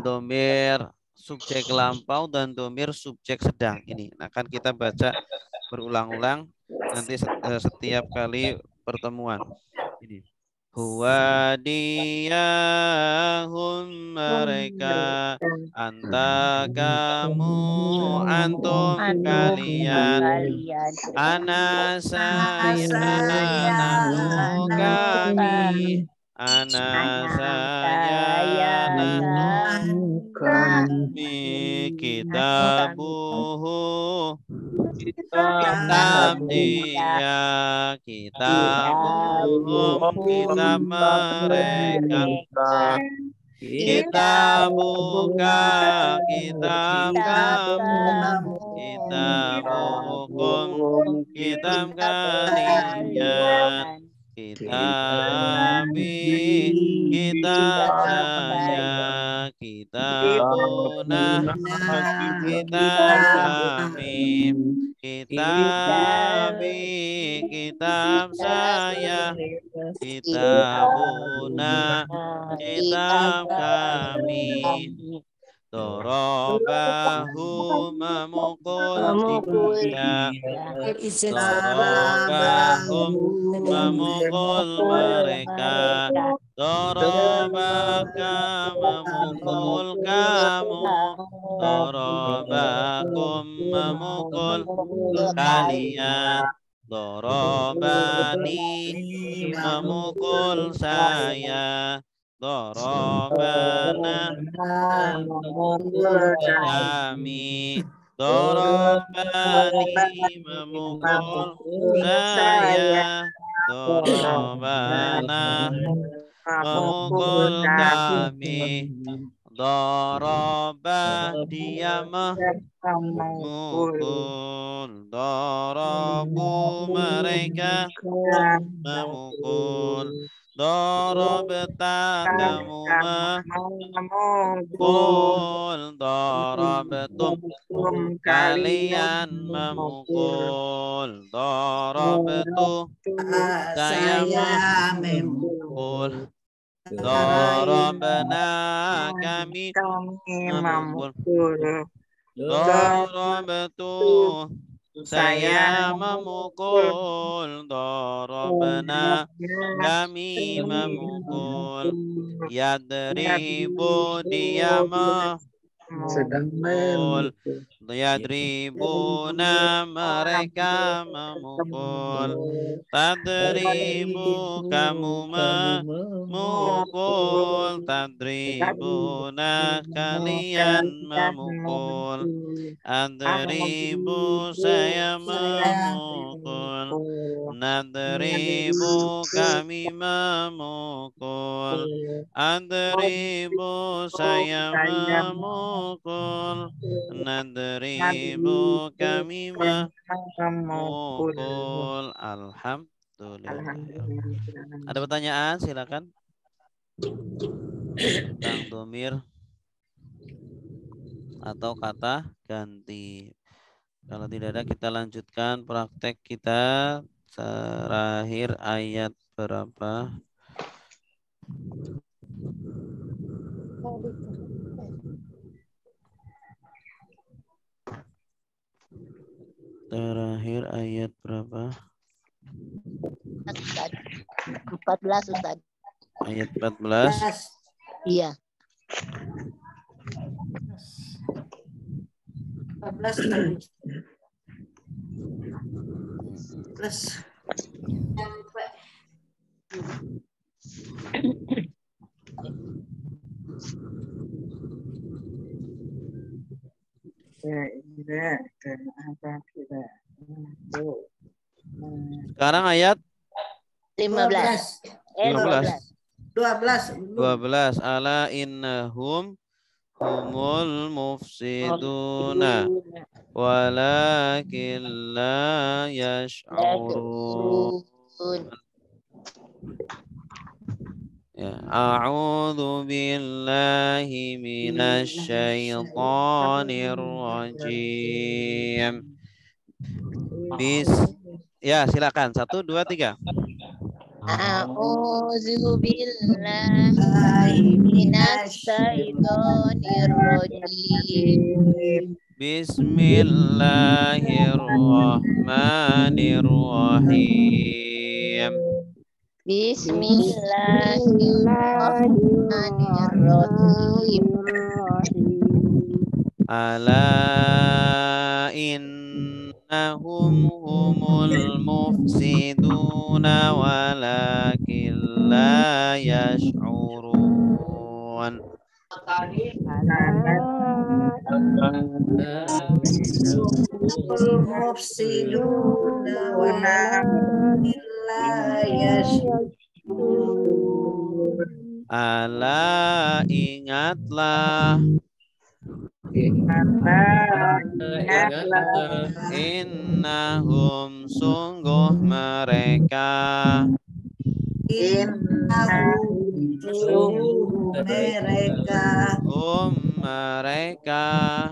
domir subjek lampau dan domir subjek sedang. Ini akan kita baca berulang-ulang nanti setiap kali pertemuan. Ini huwa diyahum mereka, anta kamu, antum kalian, ana saya nahnu kami, ana saya nahnu kitabuhu, kitab dia, kitabuhum, kitab mereka, kitabuka, kitab kamu, kitabukum, kitab kalian, kitabi, kitab saya, kitabuna, kitab kami, kitabi, kitab saya, kitabuna, kitab kami. Dorobahu, memukul dia, dorobahum, memukul mereka, dorobaka, memukul kamu, dorobakum, memukul kalian, dorobani, memukul saya, dorobana, memukul kami, dorobani, memukul saya, dorobana, memukul kami, doroba, dia memukul, dorobu, mereka memukul, dorobeta, kamu memukul, dorobetum, kalian memukul, dorobetu, saya memukul, dorobena, kami memukul, dorobetu, saya memukul, dorobena, kami memukul, yadribu, dia memukul, yadribuna, mereka memukul, tadribu, kamu memukul, tadribuna, kalian memukul, adribu, saya memukul, nadribu, kami memukul, adribu, saya memukul, nadribu, kami memukul. Alhamdulillah. Ada pertanyaan? Silakan. Tentang domir atau kata ganti. Kalau tidak ada, kita lanjutkan praktek kita. Terakhir ayat berapa? Terakhir ayat berapa? 14, Ustaz. Ayat 14. Iya. 14 plus. Sekarang ayat 15. 12. Ala innahum humul mufsiduna walakin la yash'urun. Ya, a'udzu billahi minasy syaithanir rajim. Ya, silakan. 1, 2, 3. A'udzu billahi minasy syaithanir rajim. Bismillahirrahmanirrahim. Bismillahirrahmanirrahim. Ala innahum humul mufsiduna walakin la yash'urun. mufsiduna walakin la yash'urun. Ala ingatlah. Innahum sungguh mereka. Innahum sungguh mereka. Mereka.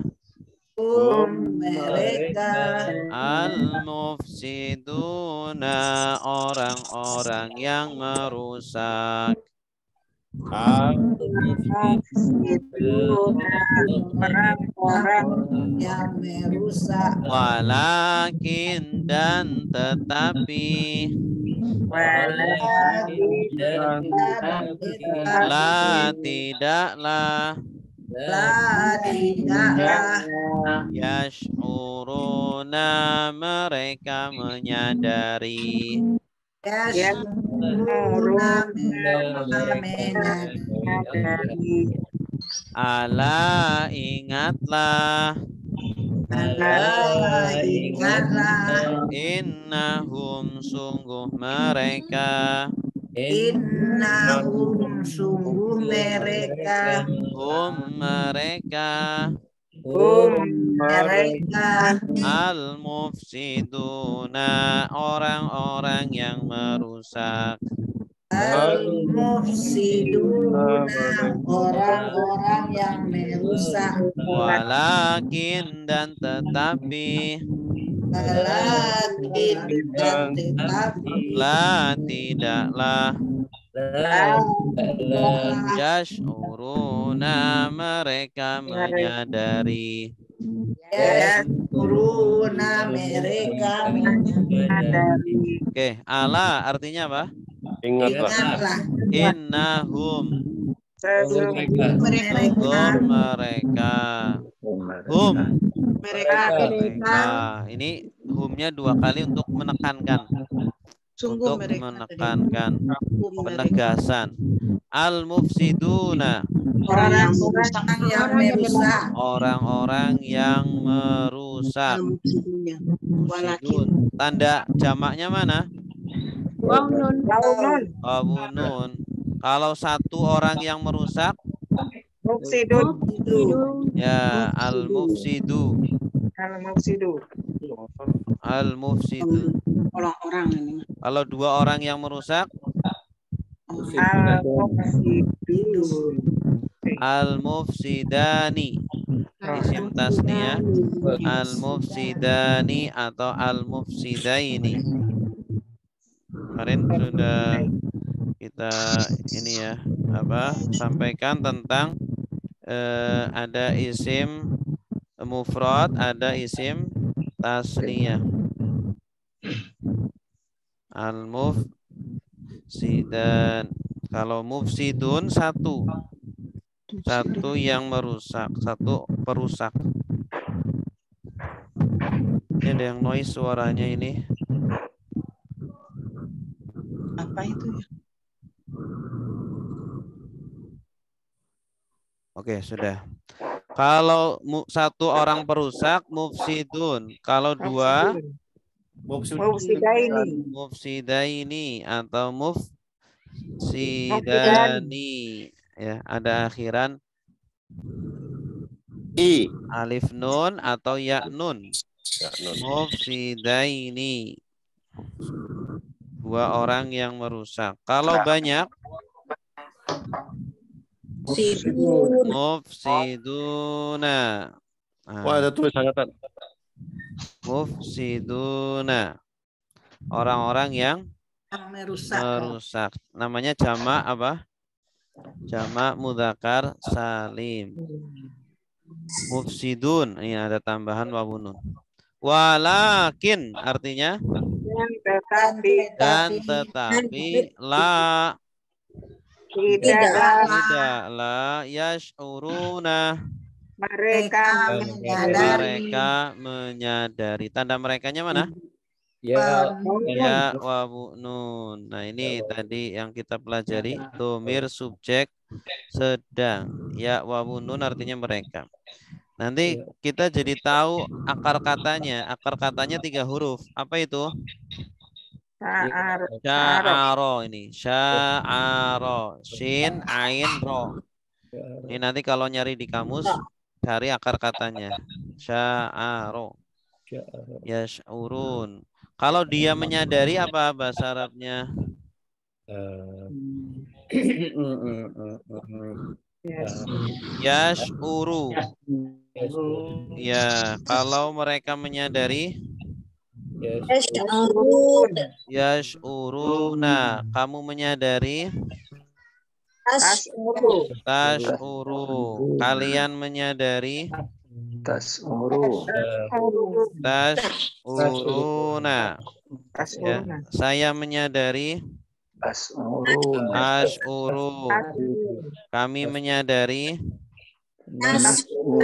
Al-mufsiduna orang-orang yang merusak. Orang-orang yang merusak. Walakin dan tetapi. La tidaklah. Yash'uruna mereka menyadari. Ala ingatlah. Innahum sungguh mereka. Innahum sungguh mereka. Mereka Al-mufsiduna orang-orang yang merusak. Al-mufsiduna orang-orang yang merusak. Walakin dan tetapi. La tidaklah. Yash'uruna mereka menyadari. Oke, ala artinya apa? Ingatlah. Innahum mereka. Ini humnya 2 kali untuk menekankan. Untuk menekankan penegasan. Al-mufsiduna orang-orang yang merusak. Mufsidun. Tanda jamaknya mana? Wawunun. Kalau satu orang yang merusak, Mufsidun. ya al-mufsidu. Orang-orang ini. Kalau 2 orang yang merusak, al-mufsidani. Isim tasniyah, al-mufsidani atau al-mufsidaini. Kemarin sudah kita ini ya sampaikan tentang ada isim mufrad, ada isim tasniyah. Al-mufsidan. Kalau mufsidun satu yang merusak, satu perusak. Ini ada yang noise suaranya ini. Apa itu ya? Oke, sudah. Kalau satu orang perusak, mufsidun. Kalau 2, mufsidaini atau mufsidani. Ya, ada akhiran I. Alif nun atau ya nun. Mufsidaini. 2 orang yang merusak. Kalau banyak, mufsiduna. Wah, ada tulisannya kan. Mufsiduna. Orang-orang yang merusak. Namanya jamak apa? Jamak mudzakkar salim. Mufsidun. Ini ada tambahan wawunun. Walakin artinya dan tetapi la tidaklah yash'uruna mereka menyadari. Tanda merekanya mana? Ya wa nun. Nah, ini tadi yang kita pelajari, domir subjek sedang Ya wawun nun artinya mereka. Nanti kita jadi tahu akar katanya. Akar katanya 3 huruf. Apa itu? Sya'aro ini. Sya'aro. Shin, ain, ro. Ini nanti kalau nyari di kamus, cari akar katanya. Sya'aro. Yash'urun. Kalau dia menyadari apa bahasa Arabnya? Yash'uru. Ya, kalau mereka menyadari yash'uruna. Kamu menyadari tash'uru. Kalian menyadari tash'uruna. Ya, saya menyadari ash'uru. Kami menyadari nash'uru.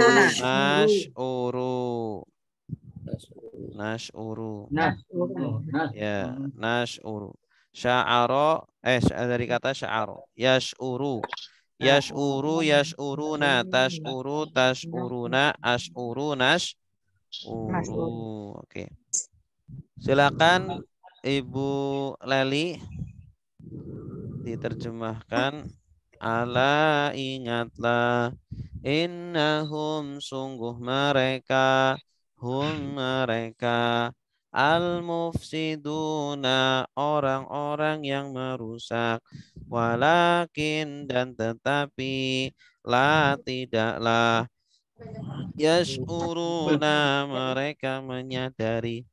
Ya, nash'uru. Sya'aro dari kata sya'aro. Yash'uru. Yash'uru, yash'uruna, tash'uru, tash'uruna, ash'uru, nash'uru. Oke. Silakan Ibu Leli diterjemahkan. Ala ingatlah, innahum sungguh mereka, hum mereka, al-mufsiduna orang-orang yang merusak, walakin dan tetapi, la tidaklah, yash'uruna mereka menyadari.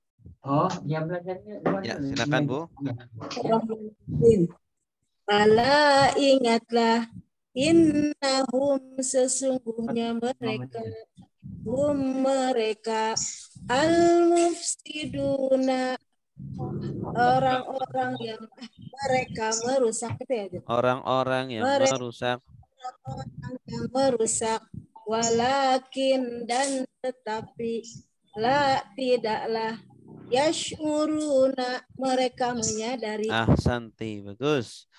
Oh, ya belajarnya. Ya, silakan Bu. Ala ingatlah, innahum sesungguhnya mereka, hum mereka, al-mufsiduna orang-orang yang mereka merusak, orang-orang yang merusak, orang yang merusak, walakin dan tetapi, la tidaklah, yash'uruna mereka menyadari. Ahsanti, bagus.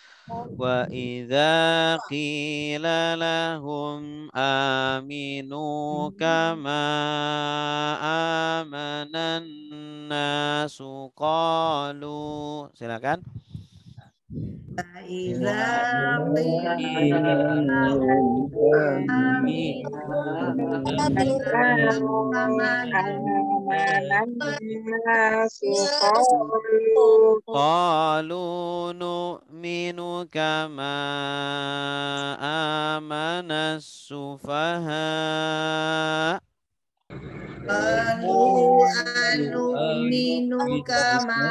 Wa idza qila lahum aminu kama amanan nasu qalu. Silakan. Qalu nu'minu kama amana sufaha. Qalu anu'minu kama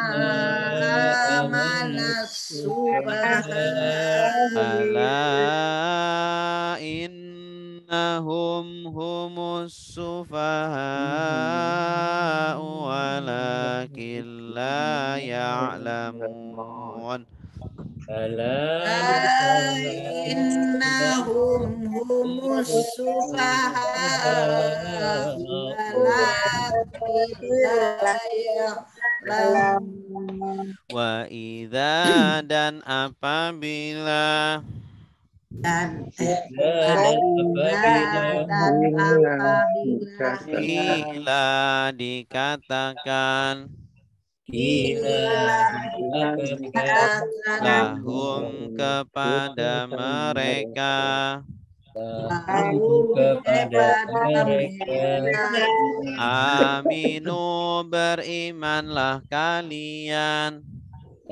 amana sufaha. Ala innahum humus sufaha walakin la ya'lamun. Ala innahum humus sufaha walakin la ya'lamun. Wa idza dan apabila Kila dikatakan lahum kepada mereka aminu berimanlah kalian.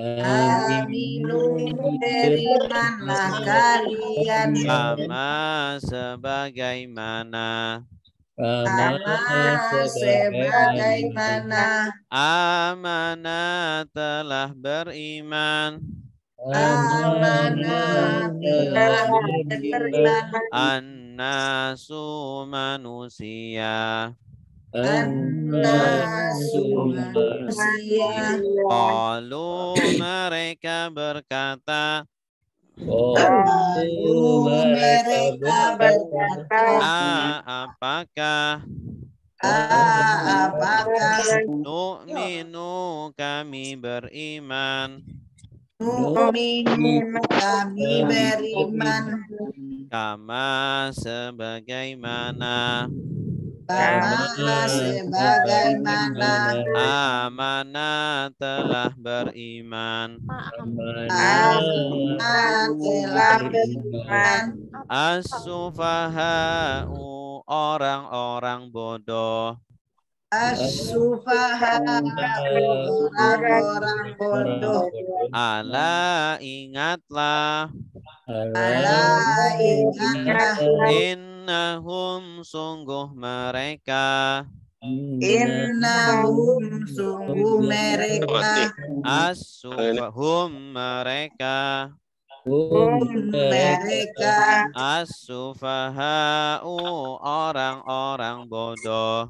Aminu berimanlah kalian. Sama sebagaimana. Amanah telah beriman. An-nasu manusia. Qalu mereka berkata. Apakah nu'minu kami beriman Nu'minu kami beriman. Kama sebagaimana. Kama sebagaimana. Amana telah beriman. Amana telah beriman. As-sufaha'u orang-orang bodoh. As-sufaha'u orang-orang bodoh. Ala ingatlah. Ala ingatlah. Innahum sungguh mereka. Innahum sungguh mereka. As-sufahum mereka. Mereka. As-sufaha'u orang-orang bodoh.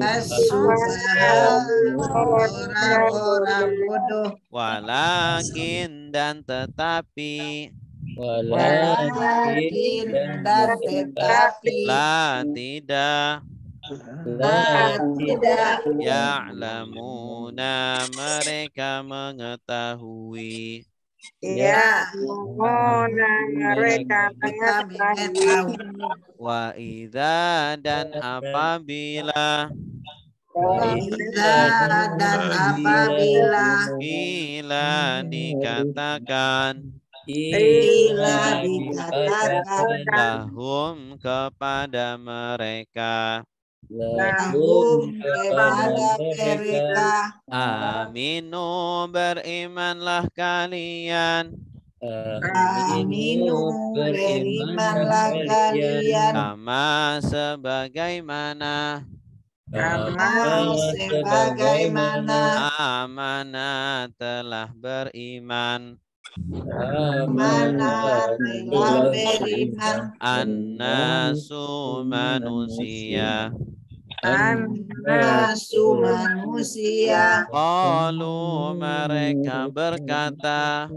As-sufaha'u orang-orang bodoh. Walakin dan tetapi. Walakin dan tetapi. La tidak. La tidak. Ya'lamuna mereka mengetahui. Ya'lamuna mereka mengetahui. Wa idza dan apabila. Wa idza dan apabila. Ila dikatakan. Ila dikatakan. Lahum kepada mereka. Lahum kepada mereka. Aminu berimanlah kalian. Aminu berimanlah kalian. Kama sebagaimana. Kama sebagaimana. Amana telah beriman. Amana telah beriman. An-nasu manusia. An-nasu manusia. Qalu mereka berkata.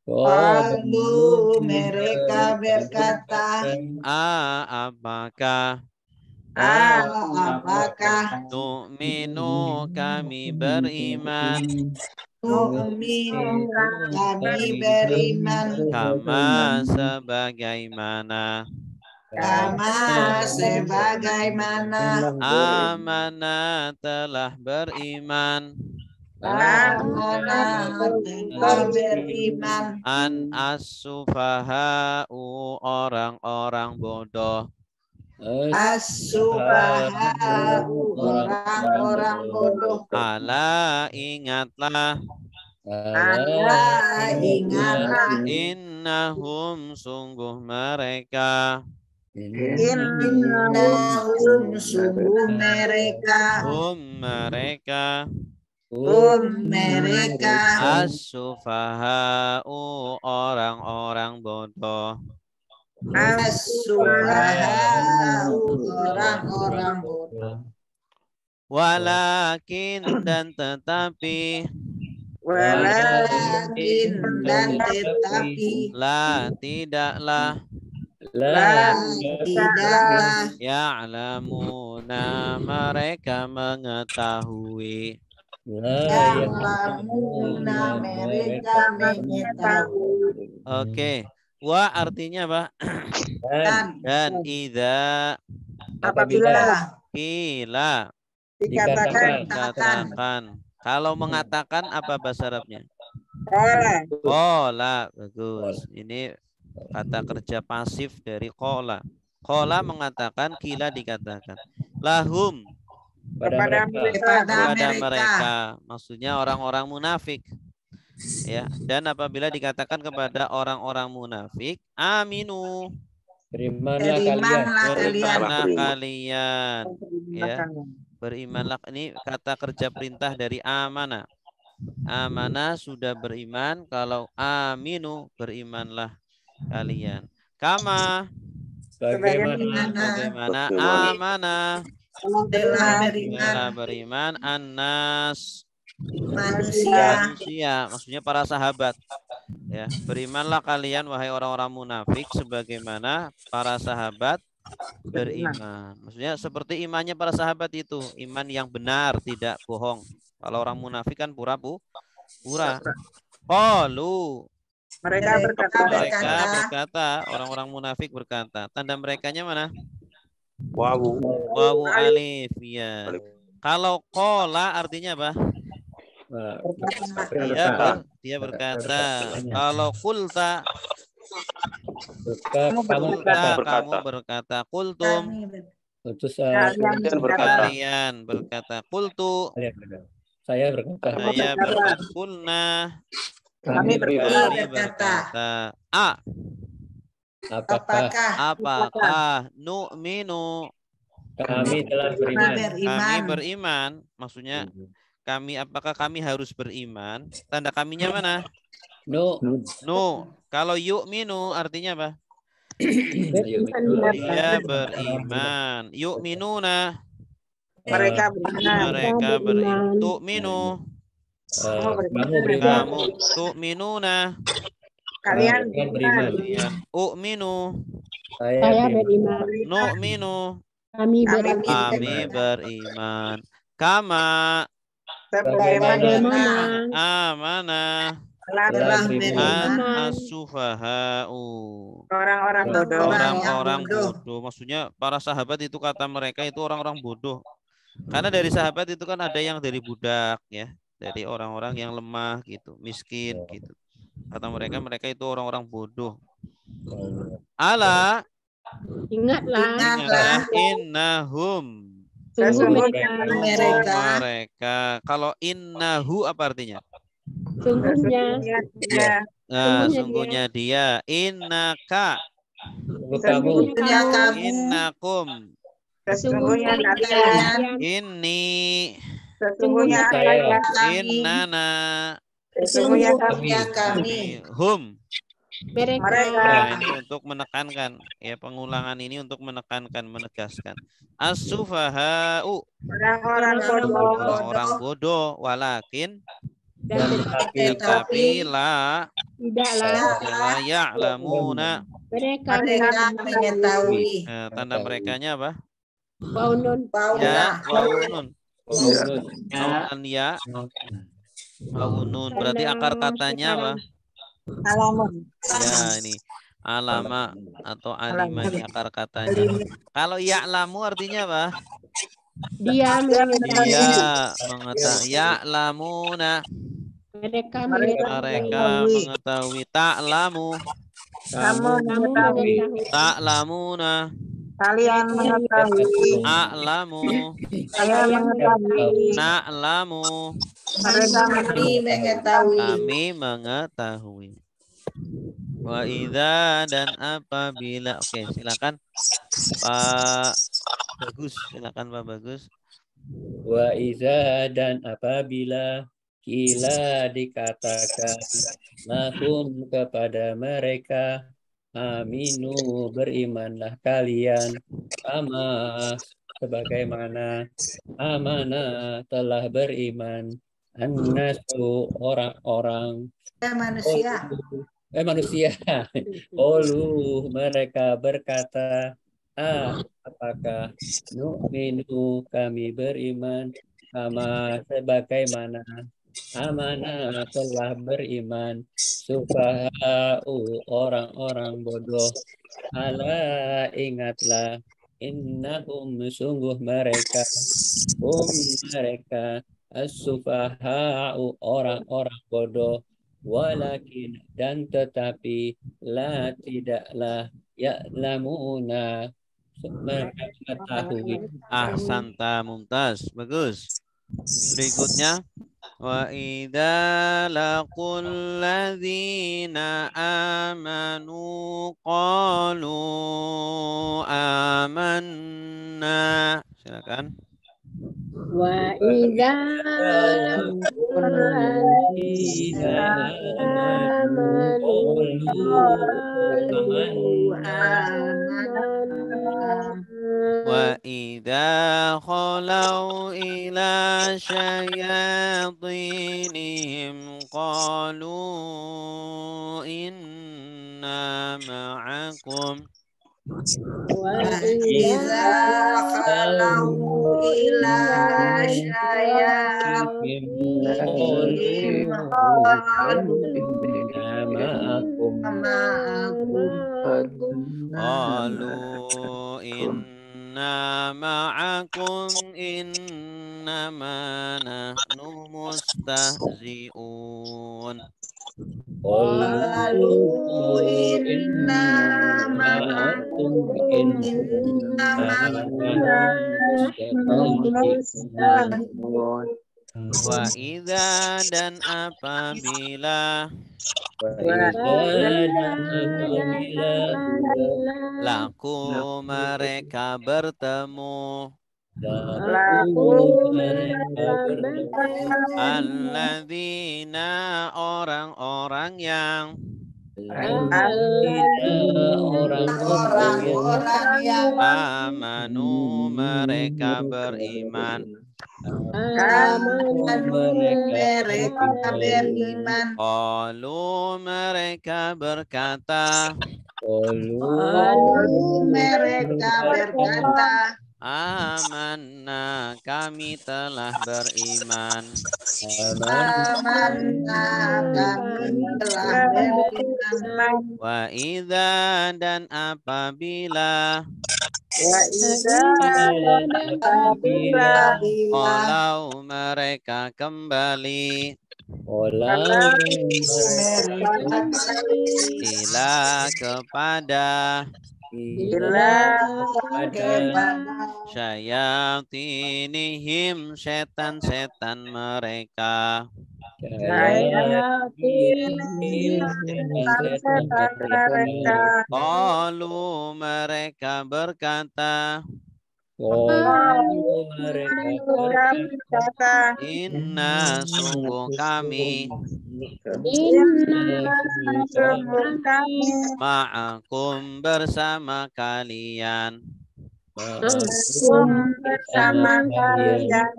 Qalu mereka berkata. Apakah. Apakah. Tu'minu kami beriman. Nu'minu kami beriman. Kama sebagaimana. Kama sebagaimana. Amana telah beriman. Amana telah beriman. An as-sufaha'u orang-orang bodoh. As-sufaha'u orang-orang bodoh. Ala ingatlah. Ala ingatlah. Innahum sungguh mereka. Innahum sungguh mereka. Mereka. Mereka. As-sufaha'u orang-orang bodoh. As-sufaha'u orang-orang bodoh. Walakin dan tetapi. Walakin dan tetapi. La tidaklah. La tidaklah. Ya'lamuna mereka mengetahui. Ya'lamuna mereka mengetahui. Oke. Wa artinya apa? Dan idza apabila kila dikatakan. Kalau mengatakan apa bahasa Arabnya? Qala. Bagus. Ini kata kerja pasif dari qala. Qala mengatakan, kila dikatakan. Lahum kepada mereka. Maksudnya orang-orang munafik. Ya, dan apabila dikatakan kepada orang-orang munafik, aminu, berimanlah kalian. Ya, berimanlah. Ini kata kerja perintah dari amana. Amana sudah beriman. Kalau aminu, berimanlah kalian. Kama bagaimana amana telah beriman annas manusia, maksudnya para sahabat. Ya, berimanlah kalian wahai orang-orang munafik sebagaimana para sahabat beriman. Maksudnya seperti imannya para sahabat itu, iman yang benar, tidak bohong. Kalau orang munafik kan pura-pura. Qalu. Mereka berkata. Mereka berkata, orang-orang munafik berkata. Tanda merekanya mana? Wawu. Wawu alif, ya. Kalau qala artinya apa? Dia berkata. Kalau qulta kamu berkata. Qultum kalian berkata. Qultu saya berkata. Qulna Kami berkata. Apakah nu'minu Kami telah beriman. Kami beriman. Maksudnya apakah kami harus beriman? Tanda kaminya mana? No. Kalau yu'minu artinya apa? Dia beriman. Yu'minuna Mereka beriman. Tu'minu kamu tu'minuna Kalian beriman. U'minu Saya beriman. nu'minu Kami beriman. Kama sebagaimana amanah telah beriman as-sufaha'u orang-orang bodoh. Maksudnya para sahabat itu kata mereka itu orang-orang bodoh. Karena dari sahabat itu kan ada yang dari budak ya, dari orang-orang yang lemah gitu, miskin gitu. Kata mereka itu orang-orang bodoh. Ala Ingatlah. innahum mereka. Kalau innahu apa artinya? Sungguhnya. Sungguhnya dia. Innaka. Innakum. Sesungguhnya kalian. Ini. Sesungguhnya saya. Innana. Sesungguhnya kami. Hum. Mereka. Nah, ini untuk menekankan ya, pengulangan ini untuk menekankan, menegaskan. As-sufaha'u orang-orang bodoh, walakin tetapi tidaklah ya'lamuna Mereka mengetahui. tanda merekanya apa? Waunun. Ya, waunun. Ya, waunun. Berarti akar katanya apa? Alamun. Ya, ini alama atau alima ini akar katanya. Kalau ya'lamu artinya apa? Dia mengetahui. Ya'lamuna mereka mengetahui. Ta'lamu Kamu mengetahui. Ta'lamuna Kalian mengetahui. A'lamu Kalian mengetahui. Na'lamu kami mengetahui. Wa idza dan apabila. Oke, silakan Pak Bagus, silakan Pak Bagus. Wa idza dan apabila kila dikatakan lahum kepada mereka aminu berimanlah kalian sama sebagaimana amanah telah beriman annasu orang-orang manusia qalu mereka berkata apakah nu'minu kami beriman sama sebagaimana amanah telah beriman sufaha'u orang-orang bodoh. Ala ingatlah innahum sungguh mereka mereka as-sufaha'u orang-orang bodoh walakin dan tetapi la tidaklah ya'lamuna mereka mengetahui. Ahsanta mumtaz, bagus. Berikutnya wa idza laqul ladzina amanu qalu amanna. Silakan. Wa idza laqul ladzina amanu wa idza khalau ila syayatinihim qalu inna ma'akum وإذا خلوا إلى شياطينهم قالوا قالوا إنا معكم إنما نحن مستهزئون قالوا إنا معكم إنما مستهزئون. Wa idza dan apabila laku mereka bertemu alladzina orang-orang yang orang-orang yang amanu mereka beriman mereka beriman. Qalu mereka berkata Amanna kami telah beriman Wa idza dan apabila kalau mereka kembali ila kepada syayatinihim setan-setan mereka Qalu mereka berkata Inna sungguh kami ma'akum bersama kalian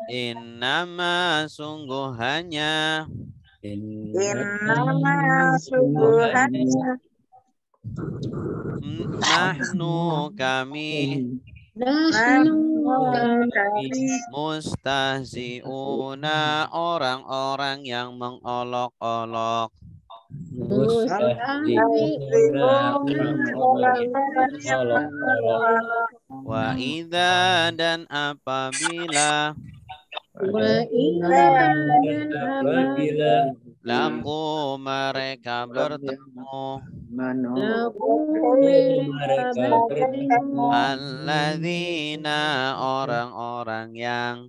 Innama sungguh hanya Nahnu kami mustahzi'una orang-orang yang mengolok-olok Wa idza dan apabila laku mereka bertemu alladzina orang-orang yang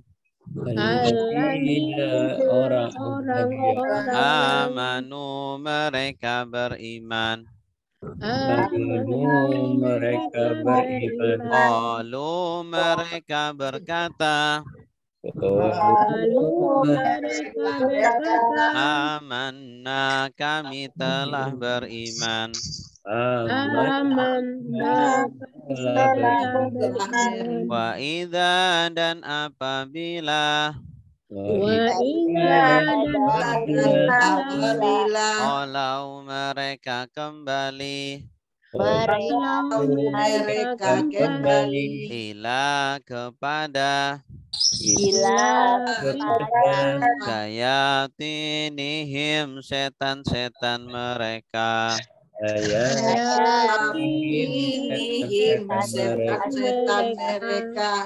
amanu mereka beriman Qalu mereka berkata Amanna kami telah beriman Wa idza dan apabila kalau mereka kembali ila kepada syayatinihim setan-setan mereka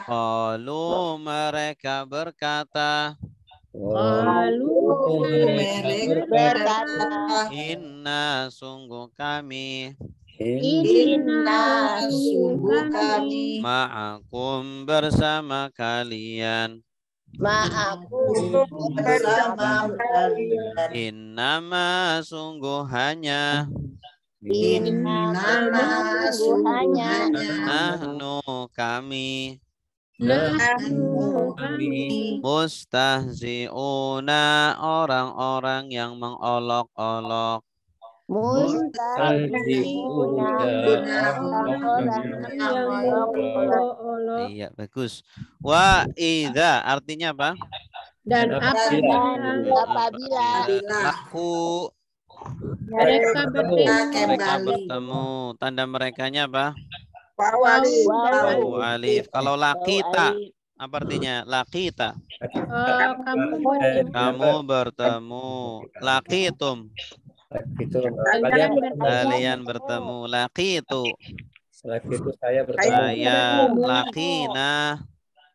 Qalu mereka berkata Inna sungguh kami ma'akum bersama kalian Innama sungguh hanya Nahnu kami mustahzi'una orang-orang yang mengolok-olok Iya, bagus. Wa idza artinya apa? Dan apabila laku mereka bertemu. Tanda merekanya apa? Wawu alif. Kalau lakita, apa artinya? Lakita. Kamu bertemu. Lakitum. Kalian bertemu. Lakitu. Lakitu saya bertemu. Saya. Lakina.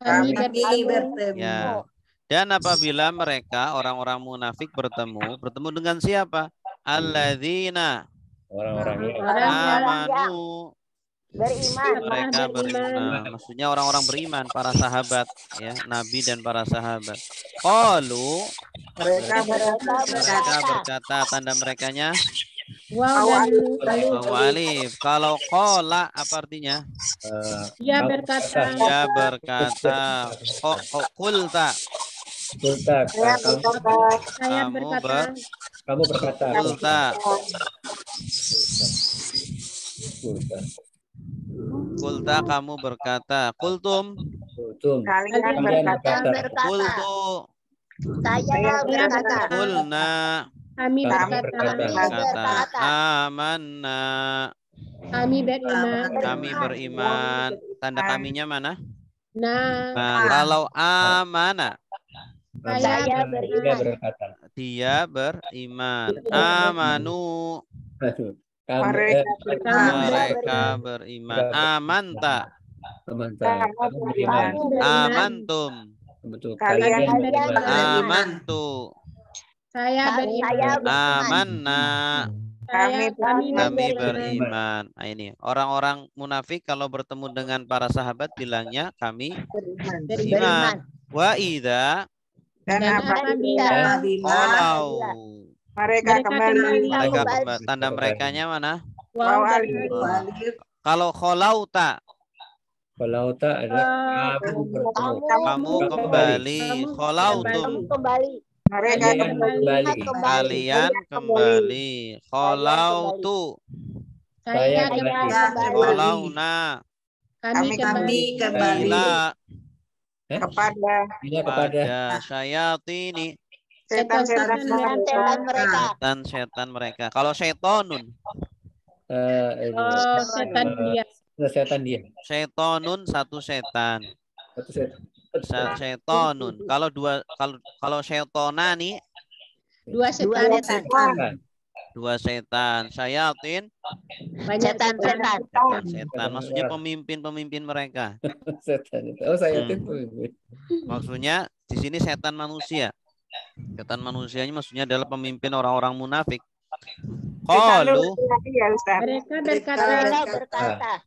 Kami bertemu. Ya. Dan apabila mereka orang-orang munafik bertemu dengan siapa? Alladzina. Orang-orang yang amanu. Beriman. Mereka beriman. Maksudnya orang-orang beriman, para sahabat, ya, Nabi dan para sahabat. Qalu. Mereka berkata, tanda merekanya Waw alif. Kalau qala apa artinya? Dia berkata. Dia berkata. Qulta. Saya berkata. Kamu berkata. Qulta kamu berkata. Qultum. Kalian berkata. Qultu. Saya berkata. Qulna. Kami berkata. Amanna. Kami beriman. Tanda kaminya mana? Nah, kalau amana. Saya beriman. Dia beriman. Amanu. Mereka beriman. Amanta. Amantum. Kalian amantu. Saya beriman. Amanna. Kami beriman. Nah, ini orang-orang munafik kalau bertemu dengan para sahabat bilangnya kami beriman. Wa idza dan apabila kalau mereka kembali tanda merekanya mana? Waw alif. Kalau kholauta adalah kamu kembali. Kholautum mereka kembali. Kalian kembali. Kholautu Saya kholauna kami kembali. Kepada syayatini setan mereka. Kalau syaitonun setan dia. Syaitonun satu setan. Syaitonun. Kalau syaitonani dua setan. Dua setan. Syayatin setan. Maksudnya pemimpin mereka. Setan itu. Oh, syayatin pemimpin. Maksudnya di sini setan manusia. Setan manusianya maksudnya adalah pemimpin orang-orang munafik. Qalu mereka berkata.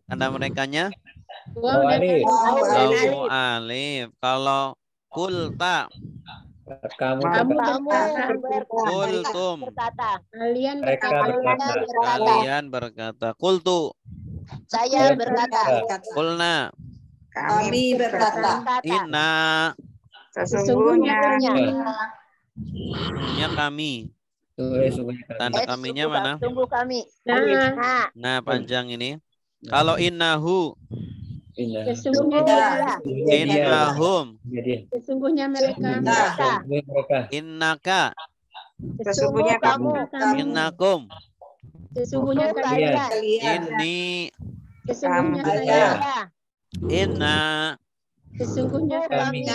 Tanda merekanya Waw alif. Kalau kulta kamu kultum kalian berkata. Kultu saya berkata. Kulna Kami berkata. inna sesungguhnya kami. Tanda kaminya mana? Tunggu kami. Nah, panjang ini. Kalau innahu innahum sesungguhnya mereka. Innaka sesungguhnya kamu. innakum Sesungguhnya kalian. Inni Sesungguhnya saya. inna Sesungguhnya kami.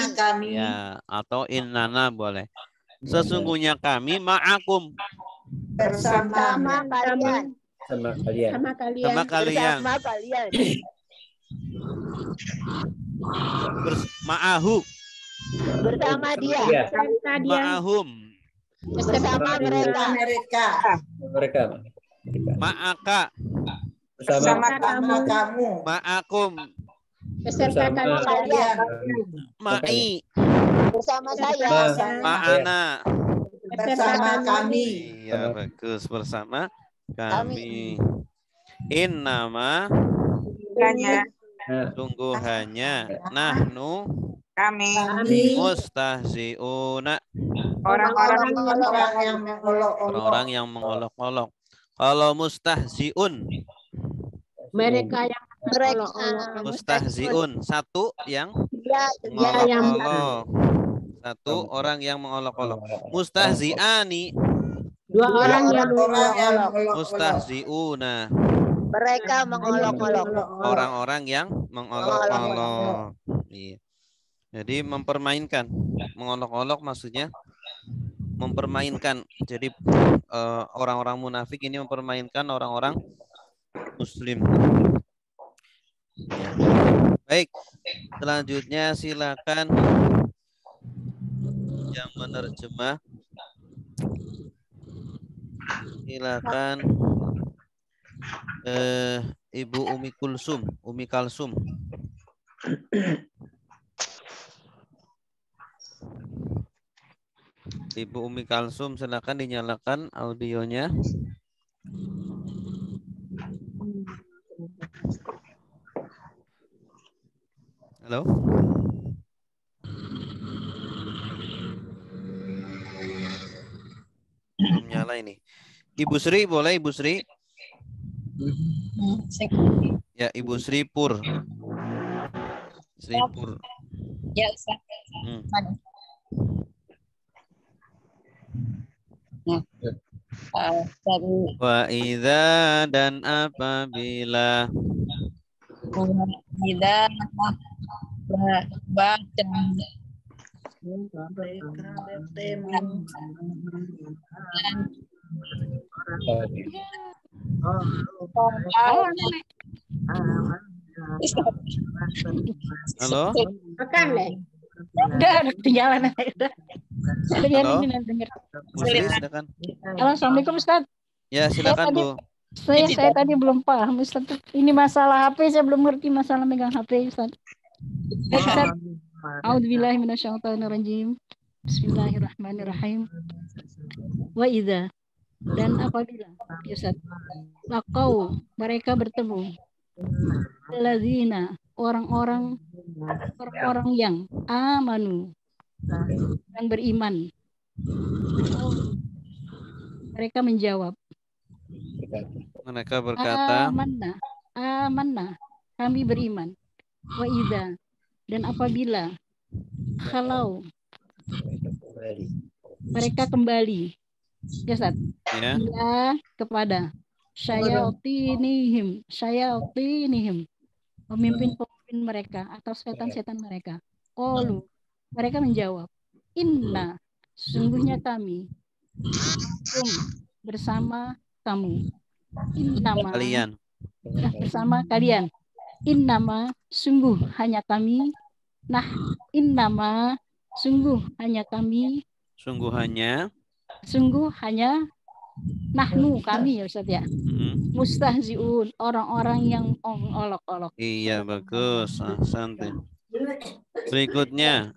ya, atau innana boleh. Sesungguhnya kami ma'akum bersama kalian. Sama kalian. Ma'ahu Bersama dia. ma'ahum Bersama mereka. ma'aka Bersama kamu. ma'akum Beserta kalian. ma'i Bersama saya. ma'ana Bersama kami. iya bagus bersama kami. Innama sungguh hanya nahnu kami mustahziuna orang-orang yang mengolok-olok. Kalau mustahziun Mereka yang mustahziun satu yang yang mengolok-olok. Satu orang yang mengolok-olok. Mustahziani dua orang yang mustahziuna Mereka mengolok-olok. Orang-orang yang mengolok-olok. Iya. Jadi mempermainkan. Mengolok-olok maksudnya mempermainkan. Jadi orang-orang munafik ini mempermainkan orang-orang muslim. Ya. Baik. Selanjutnya silakan yang menerjemah. Silakan Ibu Umi Kalsum. Ibu Umi Kalsum, silakan dinyalakan audionya. Halo. Belum nyala ini. Ibu Sri, boleh Ibu Sri? Ya, Ibu Sri Pur. Sri Pur. Ya, Ustaz. Wa idza dan apabila baca Halo. Makan deh. Udah ketinggalan udah. Halo. Silakan. Halo, Assalamualaikum Ustaz. Ya, silakan Bu. Saya tadi belum paham Ustaz. Ini masalah HP, saya belum ngerti masalah megang HP Ustaz. Ustaz. A'udzubillahi minasyaitonirrajim. Bismillahirrahmanirrahim. Wa idza, dan apabila Ustaz, laqau, mereka bertemu, allazina, orang-orang yang amanu, yang beriman, mereka menjawab, mereka berkata, amanna, kami beriman. Wa idza, dan apabila khalau, mereka kembali, ya Ustaz, ya, kepada syayatinihim, pemimpin mereka atau setan-setan mereka. Qalu, mereka menjawab, inna, sungguhnya kami, bersama kamu, innama, kalian, bersama kalian, innama, sungguh hanya kami, nah, innama, sungguh hanya kami, sungguh hanya nahnu, kami ya Ustaz ya. Mustahziun, orang-orang yang mengolok-olok. Iya, bagus. Santai. Berikutnya,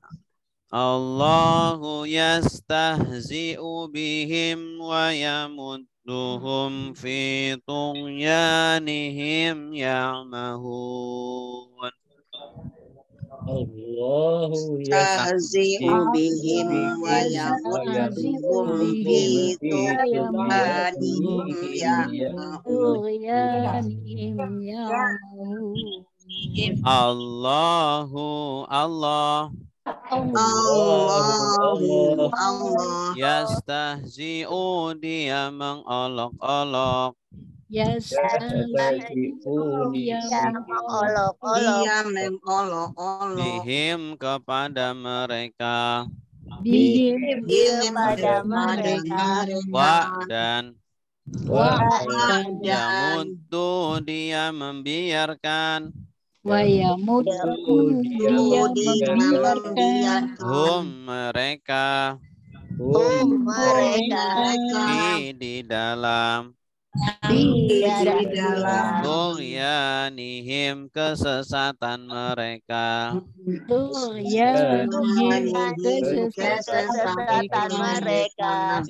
Allahu yastahzi'u bihim wa yamudduhum fi tughyanihim ya'mahun. Allahu yastahzi'u bihim wa yamudduhum fi tughyanihim ya'mahun. Allah yastahzi'u, dia mengolok-olok, bihim, kepada mereka, wa, dan yamuddu, dia membiarkan, mereka, di dalam, tughyanihim, kesesatan mereka,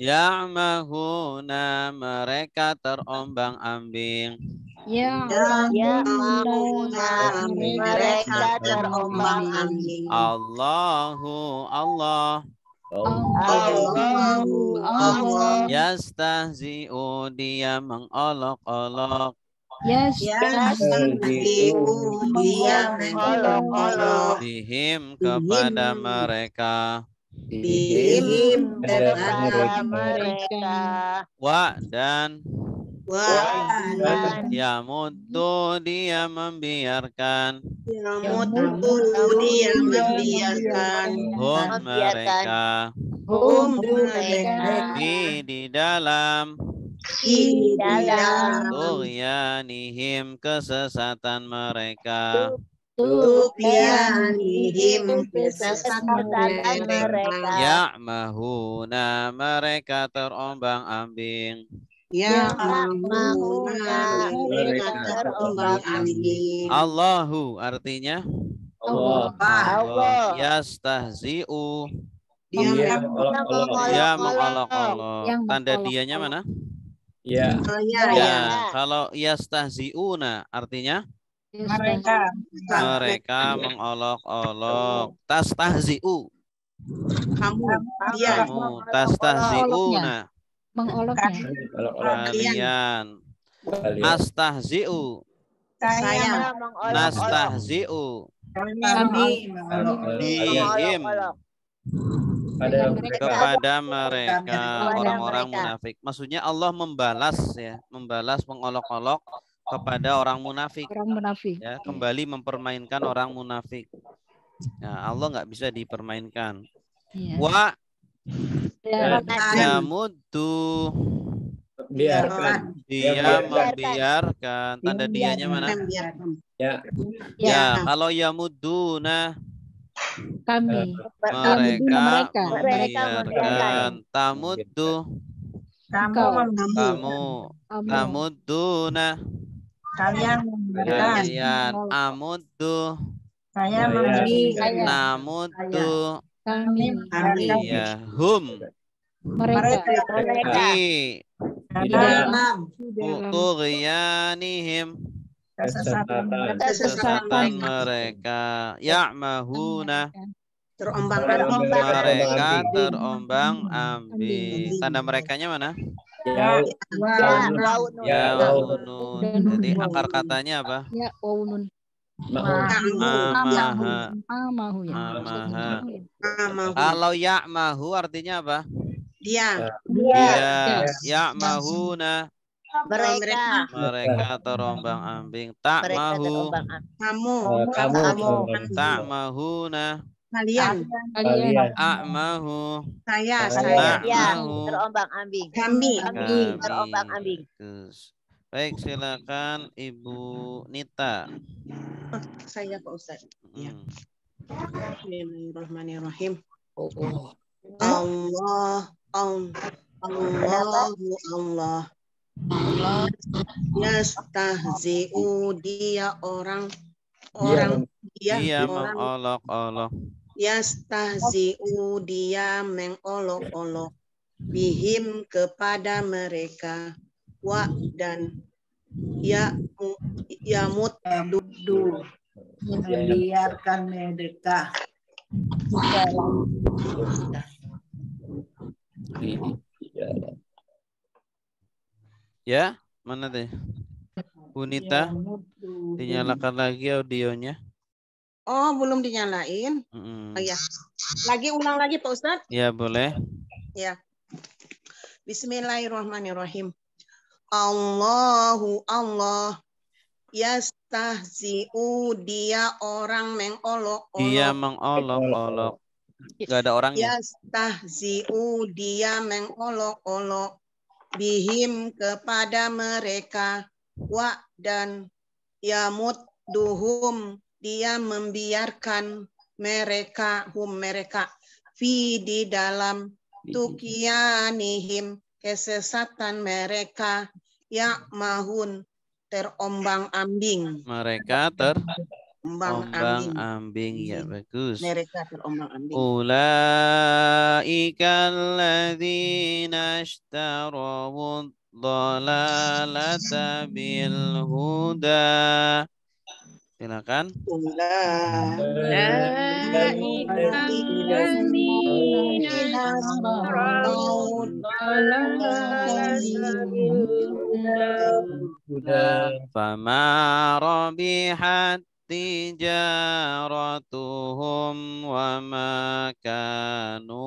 ya'mahuna, mereka terombang-ambing, mereka terombang-ambing. Allahu, Allah, yastahzi'u, dia mengolok-olok, bihim, kepada mereka, kepada mereka, wa, dan Yamuddu dia membiarkan. Yamuddu dia membiarkan. Hum mereka. Di dalam. Di dalam. Tughyanihim kesesatan mereka. Tughyanihim kesesatan mereka. Ya'mahuna mereka terombang-ambing. Ya'mahuna mereka terombang-ambing. Allahu artinya Allah. Yastahzi'u. Dia mengolok-olok. Tanda dianya mana? Ya. Kalau yastahzi'una artinya mereka mengolok-olok. Tastahzi'u. Kamu. Tastahzi'una. Mengoloknya. Kalian. Astahzi'u. Saya Nastahzi'u. Bihim. Kepada mereka orang-orang munafik. Maksudnya Allah membalas mengolok-olok kepada orang munafik. Ya, kembali mempermainkan orang munafik. Ya, Allah nggak bisa dipermainkan. Wa yamuddu Biarkan. dia membiarkan. Tanda dianya mana? Ya, kalau yamudduna kami mereka membiarkan. Tamuddu tamudduna kalian. Amuddu namuddu iya. Hum mereka di dalam tughyanihim kesesatan mereka. Ya'mahuna mereka terombang-ambing. Tanda merekanya mana? Yaunun. Jadi akar katanya apa? Yaunun. Amaha. Kalau ya'mahu artinya apa? Dia. Ya'mahuna mereka terombang-ambing. Ta'mahu ta'mahuna Kalian. A'mahu Saya. Terombang-ambing. Kami. Terombang-ambing. Baik, silakan Ibu Nita. Saya Pak Ustadz. Ya. Bismillahirrahmanirrahim. Allah. Yastahzi'u dia mengolok-olok. Yastahzi'u dia mengolok-olok. Bihim kepada mereka. Wa dan yamuddu membiarkan mereka. Ya, mana deh? Bunita, dinyalakan lagi audionya. Oh, belum dinyalain. Oh ya. Ulang lagi Pak Ustadz? Ya, boleh. Ya. Bismillahirrahmanirrahim. Allah yastahzi'u dia orang mengolok-olok. Dia mengolok-olok. Gak ada orangnya. Yastahzi'u dia mengolok-olok. Bihim kepada mereka. Wa dan yamudduhum dia membiarkan mereka fi di dalam tughyanihim kesesatan mereka. Ya'mahun terombang-ambing. Mereka terombang-ambing. Ya, bagus. Mereka terombang-ambing. Ulaika alladzina ishtarawu dhalalata bil huda. Silakan. Fama rabihat tijaratuhum wa ma kanu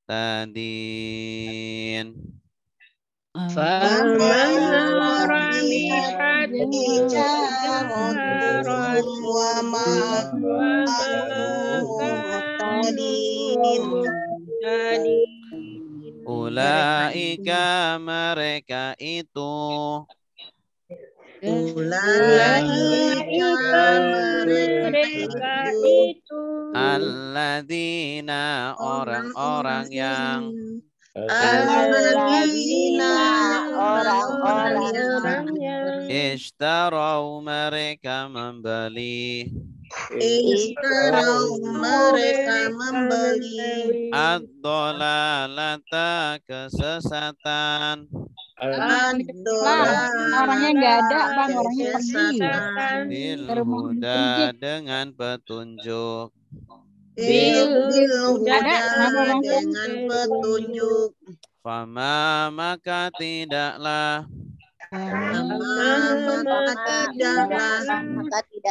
muhtadin. Ulaika mereka itu. Ulaika mereka itu. Alladzina orang-orang yang. Alladzina orang-orang yang. Ishtarau mereka membeli. Ishtarau mereka membeli. Ad-dolalata kesesatan. Orangnya nggak ada, Bang. Orangnya pergi. Bil huda dengan petunjuk. Bil huda dengan petunjuk. Fama maka tidaklah.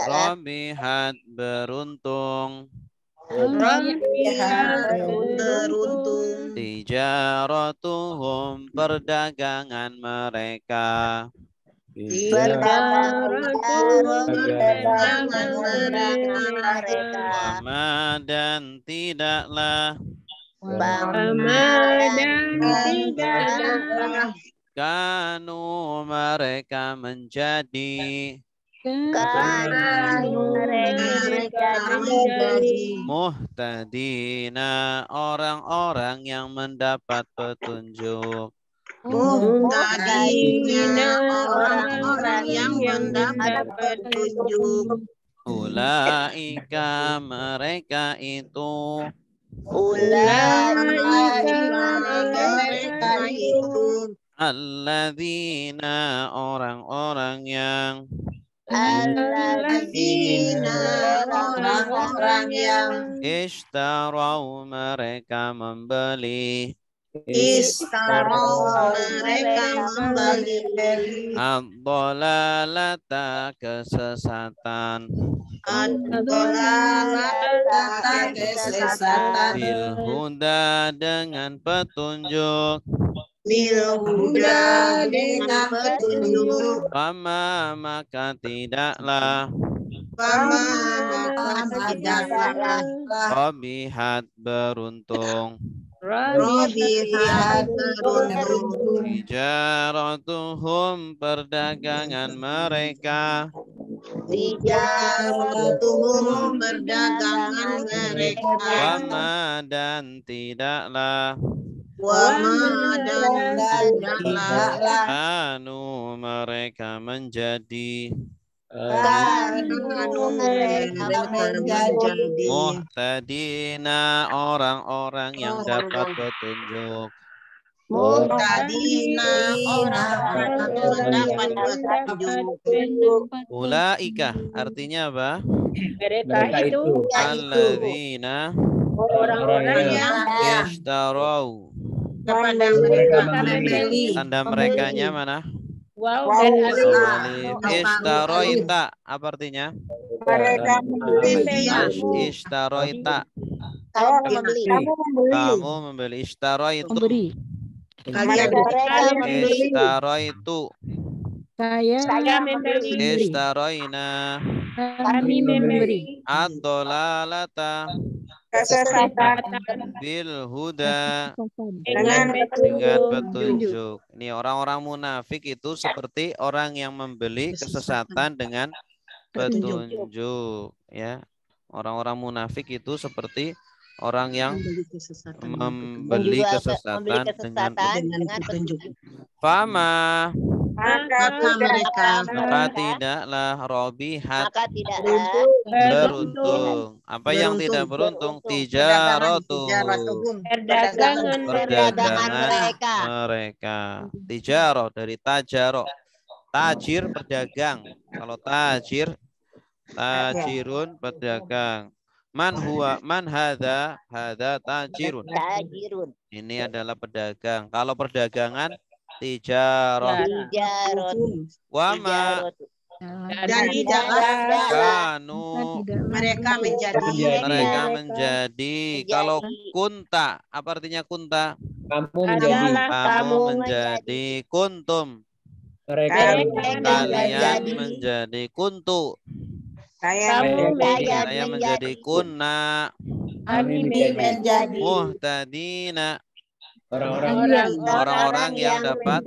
Robihat beruntung. Beruntung. Tijaratuhum perdagangan mereka. Wama dan tidaklah. Kanu mereka menjadi. Muhtadina orang-orang yang mendapat petunjuk. Muhtadina orang-orang yang mendapat petunjuk. Ulaika mereka itu. Ulaika mereka itu. Alladzina orang-orang yang. Alladzina orang-orang yang. Ishtarau mereka membeli. Ishtarau mereka membeli. Ad-dolalata kesesatan. Ad-dolalata kesesatan. Bil huda dengan petunjuk. Bil huda dengan petunjuk. Fama maka tidaklah. Fama maka tidaklah. Robihat beruntung. Robihat beruntung. Tijaratuhum perdagangan mereka. Tijaratuhum perdagangan mereka. Wama dan tidaklah. Wama dan tidaklah. Anu mereka menjadi. Muhtadina orang-orang yang dapat petunjuk. Muhtadina orang-orang yang dapat petunjuk. Ulaika artinya apa? Mereka itu. Alladzina Orang-orang yang. ishtarau. Kepada mereka membeli. Tanda merekanya mana? Wow dan alif. Ishtaroita apa artinya? Mereka membeli. Ishtaroita. Membeli. Kamu membeli. Ishtaroitu. Memberi. Ishtaroitu. Saya memberi. Ishtaroina. Kami memberi. Ad-dolalata. Kesesatan. Bil huda. Dengan Petunjuk. Ini orang-orang munafik itu seperti orang yang membeli kesesatan dengan petunjuk. Ya, orang-orang munafik itu seperti orang yang membeli kesesatan dengan petunjuk. Fama. Maka tidaklah robihat Beruntung. Apa yang tidak beruntung? Tijaratuhum. Perdagangan mereka. Tijaro dari tajaro. Tajir pedagang. Kalau tajirun pedagang. Man hadza tajirun. Ini adalah pedagang. Kalau perdagangan tijarah. Wama Dan tidaklah Kanu. mereka menjadi. Mereka menjadi. Kalau kunta, apa artinya kunta? Kamu menjadi. Kamu menjadi. Kuntum. Kalian menjadi. Kuntu. Saya menjadi. Kunna. Kami menjadi. Muhtadina. Orang-orang yang dapat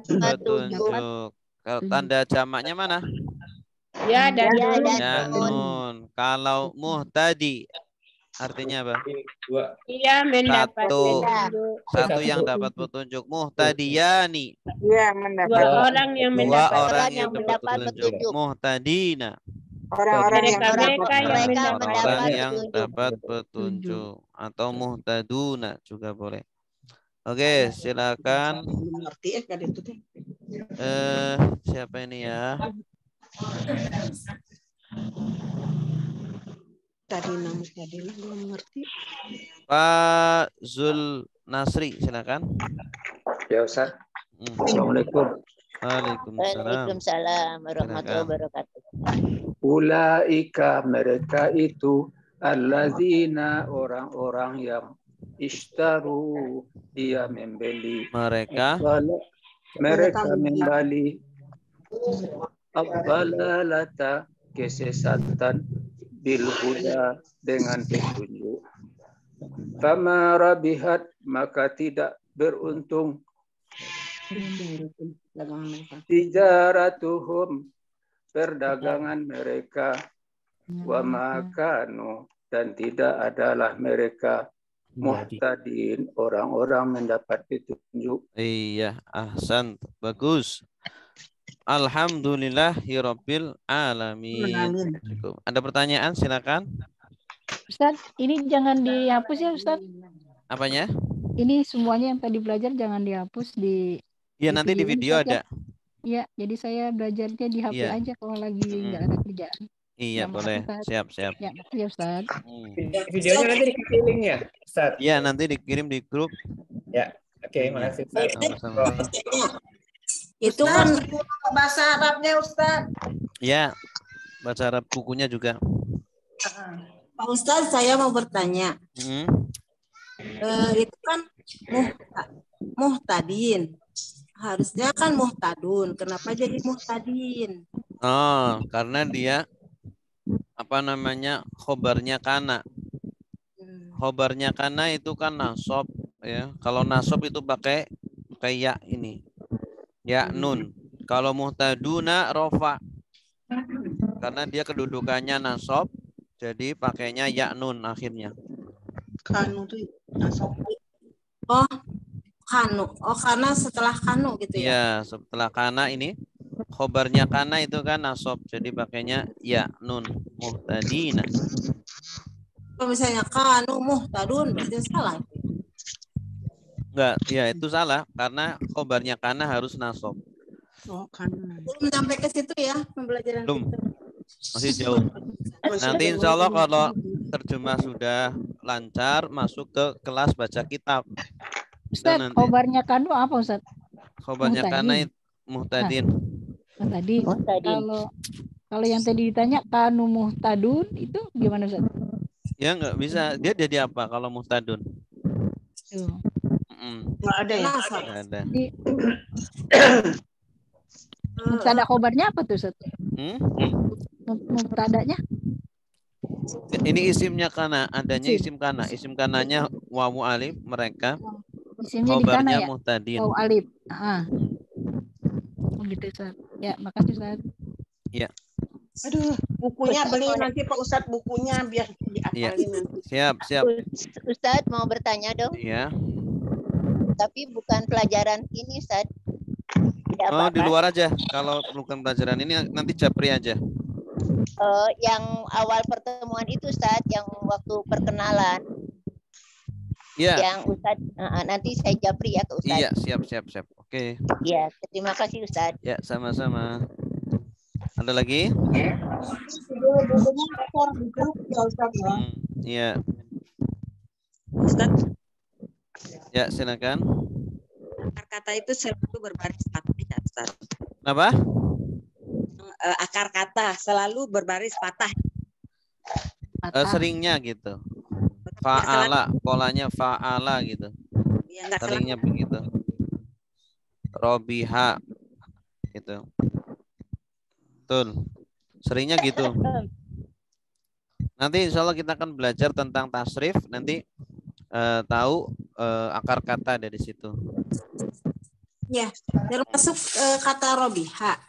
petunjuk. Kalau tanda jamaknya mana? Ya, dan Nun. Kalau muhtadi artinya apa? Ia mendapat petunjuk. Satu yang dapat petunjuk. Muhtadiyani. Iya, mendapat. Dua orang yang dapat petunjuk. Muhtadina. Orang-orang yang dapat petunjuk. Atau muhtaduna juga boleh. Oke, silakan. Siapa ini ya? Tadi belum ngerti. Pak Zul Nasri, silakan. Ya Ustaz. Assalamualaikum. Waalaikumsalam warahmatullahi wabarakatuh. Ulaika mereka itu allazina orang-orang yang ishtaru dia membeli mereka membeli abbalalata kesesatan bil huda dengan petunjuk. Fama rabihat maka tidak beruntung tijaratuhum perdagangan mereka wa makanu dan tidak adalah mereka muhtadin orang-orang mendapat petunjuk. Iya, ahsan, bagus. Alhamdulillahirabbil alamin. Ada pertanyaan, silakan. Ustaz, ini jangan dihapus ya Ustaz. Apanya? Ini semuanya yang tadi belajar jangan dihapus di. Iya, nanti di video ada. Iya, jadi saya belajarnya di HP aja kalau lagi nggak ada kerjaan. Iya, boleh. Siap. Ya, makasih Ustaz. Videonya nanti dikasih linknya, Ustaz. Iya, nanti dikirim di grup. Ya, oke, makasih Ustaz. Sama-sama. Itu kan bahasa Arabnya, Ustaz. Ya, bahasa Arab bukunya juga. Pak Ustaz, saya mau bertanya. Itu kan muhtadin. Harusnya kan muhtadun. Kenapa jadi muhtadin? Oh, karena dia khobarnya kana. Khobarnya kana itu kan nasab ya. Kalau nasab itu pakai ya ini. Ya nun. Kalau muhtaduna rofa. Karena dia kedudukannya nasab, jadi pakainya ya nun akhirnya. Kanu tuh nasab. Oh, kanu. Oh, karena setelah kanu gitu ya? Iya, setelah kana ini khobarnya kana itu kan nasab, jadi pakainya ya nun muhtadina. Kalau misalnya kanu muhtadun berarti salah. Enggak, ya itu salah karena khobarnya kana harus nasab. Oh, kana. Belum sampai ke situ ya pembelajaran. Belum. Masih jauh. Nanti insya Allah kalau terjemah sudah lancar masuk ke kelas baca kitab. Ustaz, khobarnya kanu apa Ustaz? Khobarnya kana muhtadin. Tadi kalau yang tadi ditanya kanu muhtadun itu gimana Ustaz? Ya nggak bisa. Dia jadi apa kalau muhtadun? Nggak ada ya? Nggak ada. Mubtada khobarnya apa tuh Ustaz? Mubtadanya? Ini isimnya kana, adanya isim kana. Isim kananya wawu alif mereka. Isimnya di kana ya? Muhtadin. Wawu alif. Gitu Ustaz. Ya, makasih Ustaz. Ya. Aduh, bukunya beli nanti Pak Ustadz, bukunya biar diapalin nanti. Siap. Ustadz mau bertanya dong. Iya. Tapi bukan pelajaran ini Ustadz. Oh, di luar aja. Kalau bukan pelajaran ini nanti japri aja. Yang awal pertemuan itu Ustadz, yang waktu perkenalan. Iya. Yang Ustadz, nanti saya japri ya ke Ustadz. Iya, siap. Oke. Iya, terima kasih Ustadz. Ya, sama-sama. Ada lagi? Iya. Ustadz. Ya, silakan. Kata itu selalu berbaris rapi ya Ustadz. Apa? akar kata selalu berbaris patah. Seringnya gitu. Fa'ala, polanya fa'ala gitu. Ya, enggak Seringnya begitu. Robiha gitu. Betul. Seringnya gitu. Nanti insya Allah kita akan belajar tentang tasrif. Nanti tahu akar kata dari situ. Ya, termasuk kata robiha.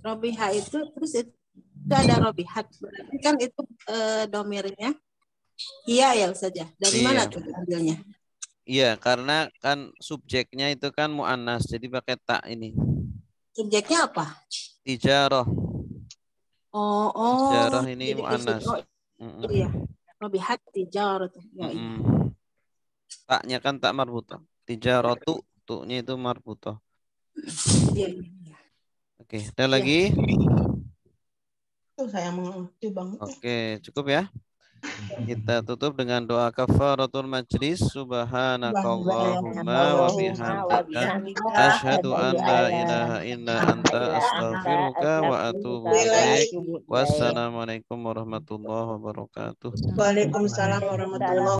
Robiha itu terus itu ada robihat. Berarti kan itu domirnya iya ya saja. Dari mana tuh ambilnya? Iya, karena kan subjeknya itu kan mu'annas, jadi pakai tak ini. Subjeknya apa? Tijarah. Oh. Tijarah ini Jadi mu'annas. Iya. Robihat tijarah. Ya, iya. Taknya kan tak marbutoh. Tijaratu, tu'nya itu marbutoh. Iya. Oke, ada lagi? Tuh saya mengerti Bang. Oke, cukup ya. Kita tutup dengan doa kafaratul majlis. Subhanakallahumma wa bihamdika asyhadu an la ilaha illa anta astaghfiruka wa atubu ilaik. Wassalamualaikum warahmatullahi wabarakatuh. Waalaikumsalam warahmatullahi